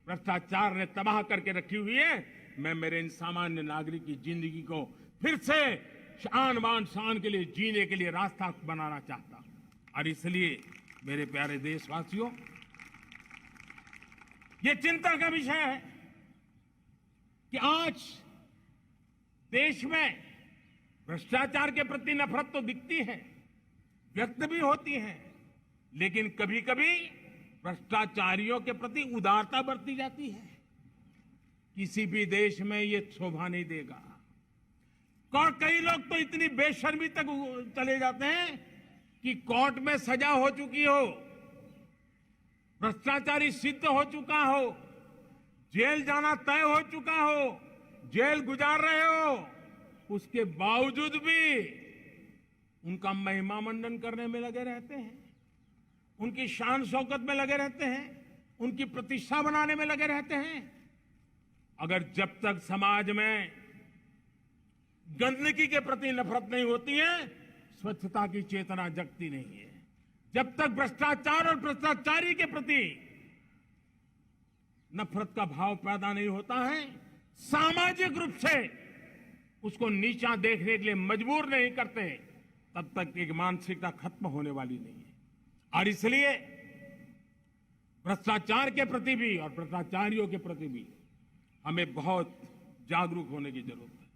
भ्रष्टाचार ने तबाह करके रखी हुई है। मैं मेरे इन सामान्य नागरिक की जिंदगी को फिर से शान बान शान के लिए जीने के लिए रास्ता बनाना चाहता हूं। और इसलिए मेरे प्यारे देशवासियों, ये चिंता का विषय है कि आज देश में भ्रष्टाचार के प्रति नफरत तो दिखती है, व्यक्त भी होती है, लेकिन कभी कभी भ्रष्टाचारियों के प्रति उदारता बरती जाती है। किसी भी देश में ये शोभा नहीं देगा। और कई लोग तो इतनी बेशर्मी तक चले जाते हैं कि कोर्ट में सजा हो चुकी हो, भ्रष्टाचारी सिद्ध हो चुका हो, जेल जाना तय हो चुका हो, जेल गुजार रहे हो, उसके बावजूद भी उनका महिमा मंडन करने में लगे रहते हैं, उनकी शान शौकत में लगे रहते हैं, उनकी प्रतिष्ठा बनाने में लगे रहते हैं। अगर जब तक समाज में गंदगी के प्रति नफरत नहीं होती है, स्वच्छता की चेतना जगती नहीं है। जब तक भ्रष्टाचार और भ्रष्टाचारी के प्रति नफरत का भाव पैदा नहीं होता है, सामाजिक रूप से उसको नीचा देखने के लिए मजबूर नहीं करते, तब तक एक मानसिकता खत्म होने वाली नहीं है। और इसलिए भ्रष्टाचार के प्रति भी और भ्रष्टाचारियों के प्रति भी हमें बहुत जागरूक होने की जरूरत है।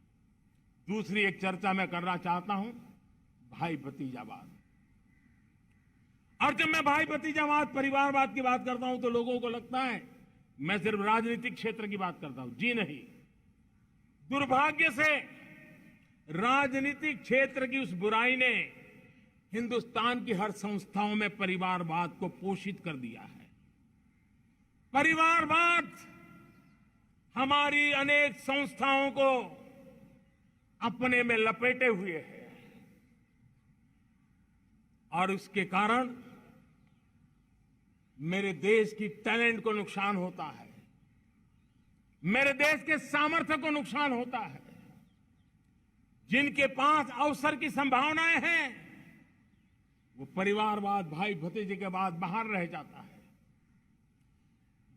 दूसरी एक चर्चा मैं करना चाहता हूं, भाई भतीजावाद। और जब मैं भाई भतीजावाद, परिवारवाद की बात करता हूं तो लोगों को लगता है मैं सिर्फ राजनीतिक क्षेत्र की बात करता हूं। जी नहीं, दुर्भाग्य से राजनीतिक क्षेत्र की उस बुराई ने हिंदुस्तान की हर संस्थाओं में परिवारवाद को पोषित कर दिया है। परिवारवाद हमारी अनेक संस्थाओं को अपने में लपेटे हुए है और उसके कारण मेरे देश की टैलेंट को नुकसान होता है, मेरे देश के सामर्थ्य को नुकसान होता है। जिनके पास अवसर की संभावनाएं हैं वो परिवारवाद, भाई भतीजे के बाद बाहर रह जाता है।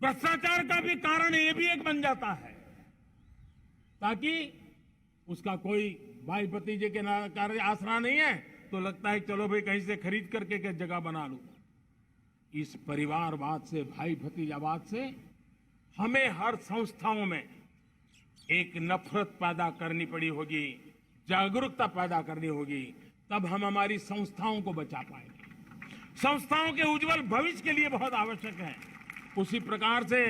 भ्रष्टाचार का भी कारण ये भी एक बन जाता है ताकि उसका कोई भाई भतीजे के कार्य आसरा नहीं है तो लगता है चलो भाई कहीं से खरीद करके के जगह बना लूं। इस परिवारवाद से, भाई भतीजावाद से हमें हर संस्थाओं में एक नफरत पैदा करनी पड़ी होगी, जागरूकता पैदा करनी होगी, तब हम हमारी संस्थाओं को बचा पाएंगे। संस्थाओं के उज्जवल भविष्य के लिए बहुत आवश्यक है। उसी प्रकार से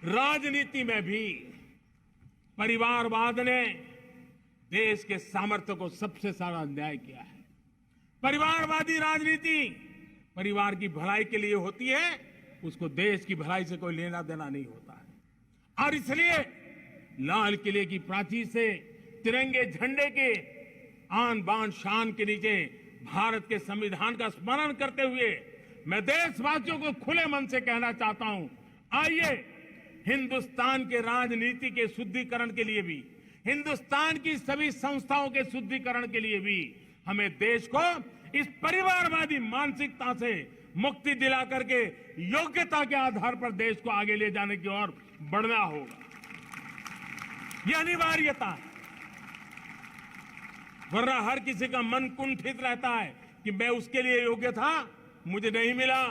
राजनीति में भी परिवारवाद ने देश के सामर्थ्य को सबसे सारा अन्याय किया है। परिवारवादी राजनीति परिवार की भलाई के लिए होती है, उसको देश की भलाई से कोई लेना देना नहीं होता है। और इसलिए लाल किले की प्राचीर से तिरंगे झंडे के आन बान शान के नीचे भारत के संविधान का स्मरण करते हुए मैं देशवासियों को खुले मन से कहना चाहता हूं, आइए हिंदुस्तान के राजनीति के शुद्धिकरण के लिए भी, हिंदुस्तान की सभी संस्थाओं के शुद्धिकरण के लिए भी हमें देश को इस परिवारवादी मानसिकता से मुक्ति दिला करके योग्यता के आधार पर देश को आगे ले जाने की ओर बढ़ना होगा। यह अनिवार्यता है, वरना हर किसी का मन कुंठित रहता है कि मैं उसके लिए योग्य था, मुझे नहीं मिला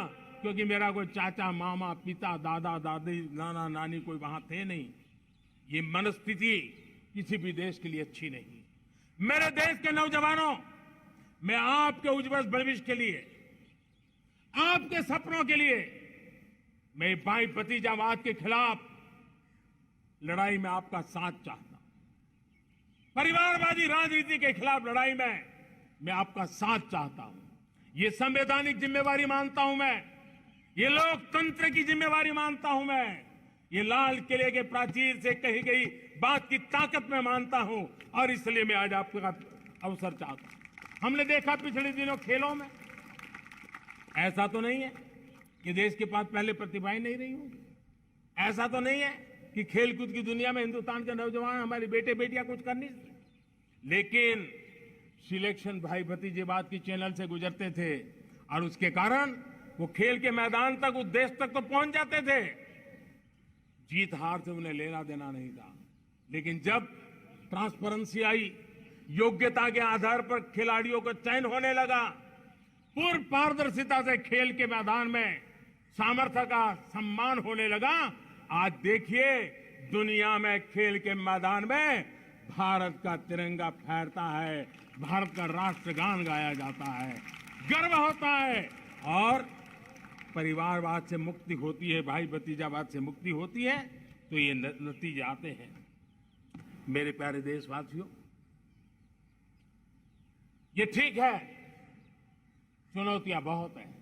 क्योंकि मेरा कोई चाचा, मामा, पिता, दादा, दादी, नाना, नानी कोई वहां थे नहीं। ये मनस्थिति किसी भी देश के लिए अच्छी नहीं। मेरे देश के नौजवानों, मैं आपके उज्जवल भविष्य के लिए, आपके सपनों के लिए, मैं भाई भतीजावाद के खिलाफ लड़ाई में आपका साथ चाहता हूं। परिवारवादी राजनीति के खिलाफ लड़ाई में मैं आपका साथ चाहता हूं। ये संवैधानिक जिम्मेवारी मानता हूं मैं, ये लोकतंत्र की जिम्मेवारी मानता हूं मैं, ये लाल किले के प्राचीर से कही गई बात की ताकत में मानता हूं और इसलिए मैं आज आपका अवसर चाहता हूं। हमने देखा पिछले दिनों खेलों में, ऐसा तो नहीं है कि देश के पास पहले प्रतिभाएं नहीं रही होंगी, ऐसा तो नहीं है कि खेलकूद की दुनिया में हिंदुस्तान के नौजवान, हमारे बेटे बेटियां कुछ कर नहीं सकते, लेकिन सिलेक्शन भाई भतीजेवाद की चैनल से गुजरते थे और उसके कारण वो खेल के मैदान तक, उस देश तक तो पहुंच जाते थे। जीत हार से उन्हें लेना देना नहीं था, लेकिन जब ट्रांसपेरेंसी आई, योग्यता के आधार पर खिलाड़ियों का चयन होने लगा, पूर्ण पारदर्शिता से खेल के मैदान में सामर्थ्य का सम्मान होने लगा, आज देखिए दुनिया में खेल के मैदान में भारत का तिरंगा फहरता है, भारत का राष्ट्रगान गाया जाता है, गर्व होता है और परिवारवाद से मुक्ति होती है, भाई भतीजावाद से मुक्ति होती है, तो ये नतीजे आते हैं। मेरे प्यारे देशवासियों, ये ठीक है, चुनौतियां बहुत हैं।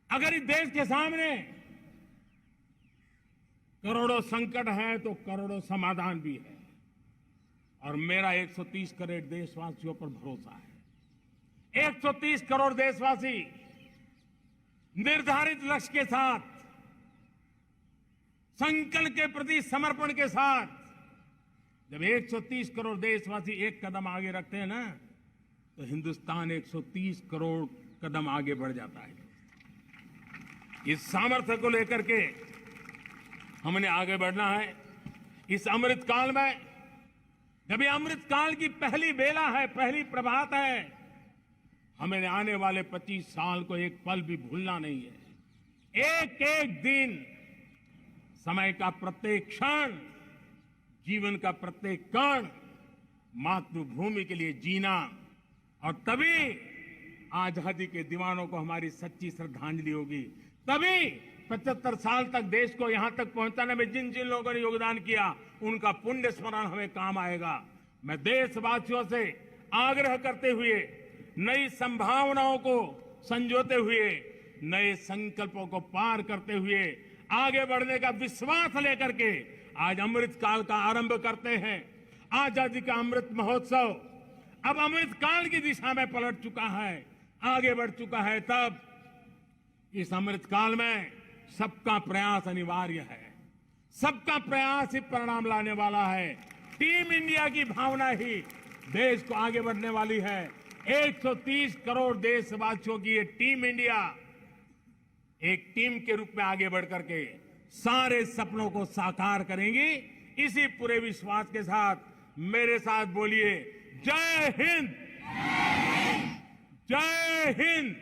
अगर इस देश के सामने करोड़ों संकट हैं तो करोड़ों समाधान भी है और मेरा 130 करोड़ देशवासियों पर भरोसा है। 130 करोड़ देशवासी निर्धारित लक्ष्य के साथ, संकल्प के प्रति समर्पण के साथ, जब 130 करोड़ देशवासी एक कदम आगे रखते हैं ना, तो हिंदुस्तान 130 करोड़ कदम आगे बढ़ जाता है। इस सामर्थ्य को लेकर के हमने आगे बढ़ना है। इस अमृत काल में, जब ये अमृत काल की पहली बेला है, पहली प्रभात है, हमें आने वाले 25 साल को एक पल भी भूलना नहीं है। एक एक दिन, समय का प्रत्येक क्षण, जीवन का प्रत्येक कण मातृभूमि के लिए जीना, और तभी आजादी के दीवानों को हमारी सच्ची श्रद्धांजलि होगी। तभी 75 साल तक देश को यहां तक पहुंचाने में जिन जिन लोगों ने योगदान किया, उनका पुण्य स्मरण हमें काम आएगा। मैं देशवासियों से आग्रह करते हुए, नई संभावनाओं को संजोते हुए, नए संकल्पों को पार करते हुए आगे बढ़ने का विश्वास लेकर के आज अमृत काल का आरंभ करते हैं। आजादी का अमृत महोत्सव अब अमृत काल की दिशा में पलट चुका है, आगे बढ़ चुका है। तब इस अमृत काल में सबका प्रयास अनिवार्य है, सबका प्रयास ही परिणाम लाने वाला है। टीम इंडिया की भावना ही देश को आगे बढ़ने वाली है। 130 करोड़ देशवासियों की ये टीम इंडिया एक टीम के रूप में आगे बढ़ करके सारे सपनों को साकार करेंगी। इसी पूरे विश्वास के साथ मेरे साथ बोलिए, जय हिंद, जय हिंद,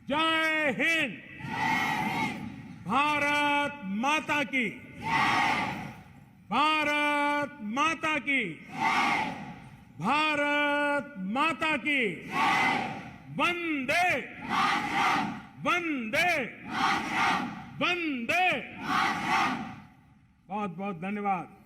जय हिंद। भारत माता की, भारत माता की, भारत माता की। वंदे, वंदे, वंदे। बहुत बहुत धन्यवाद।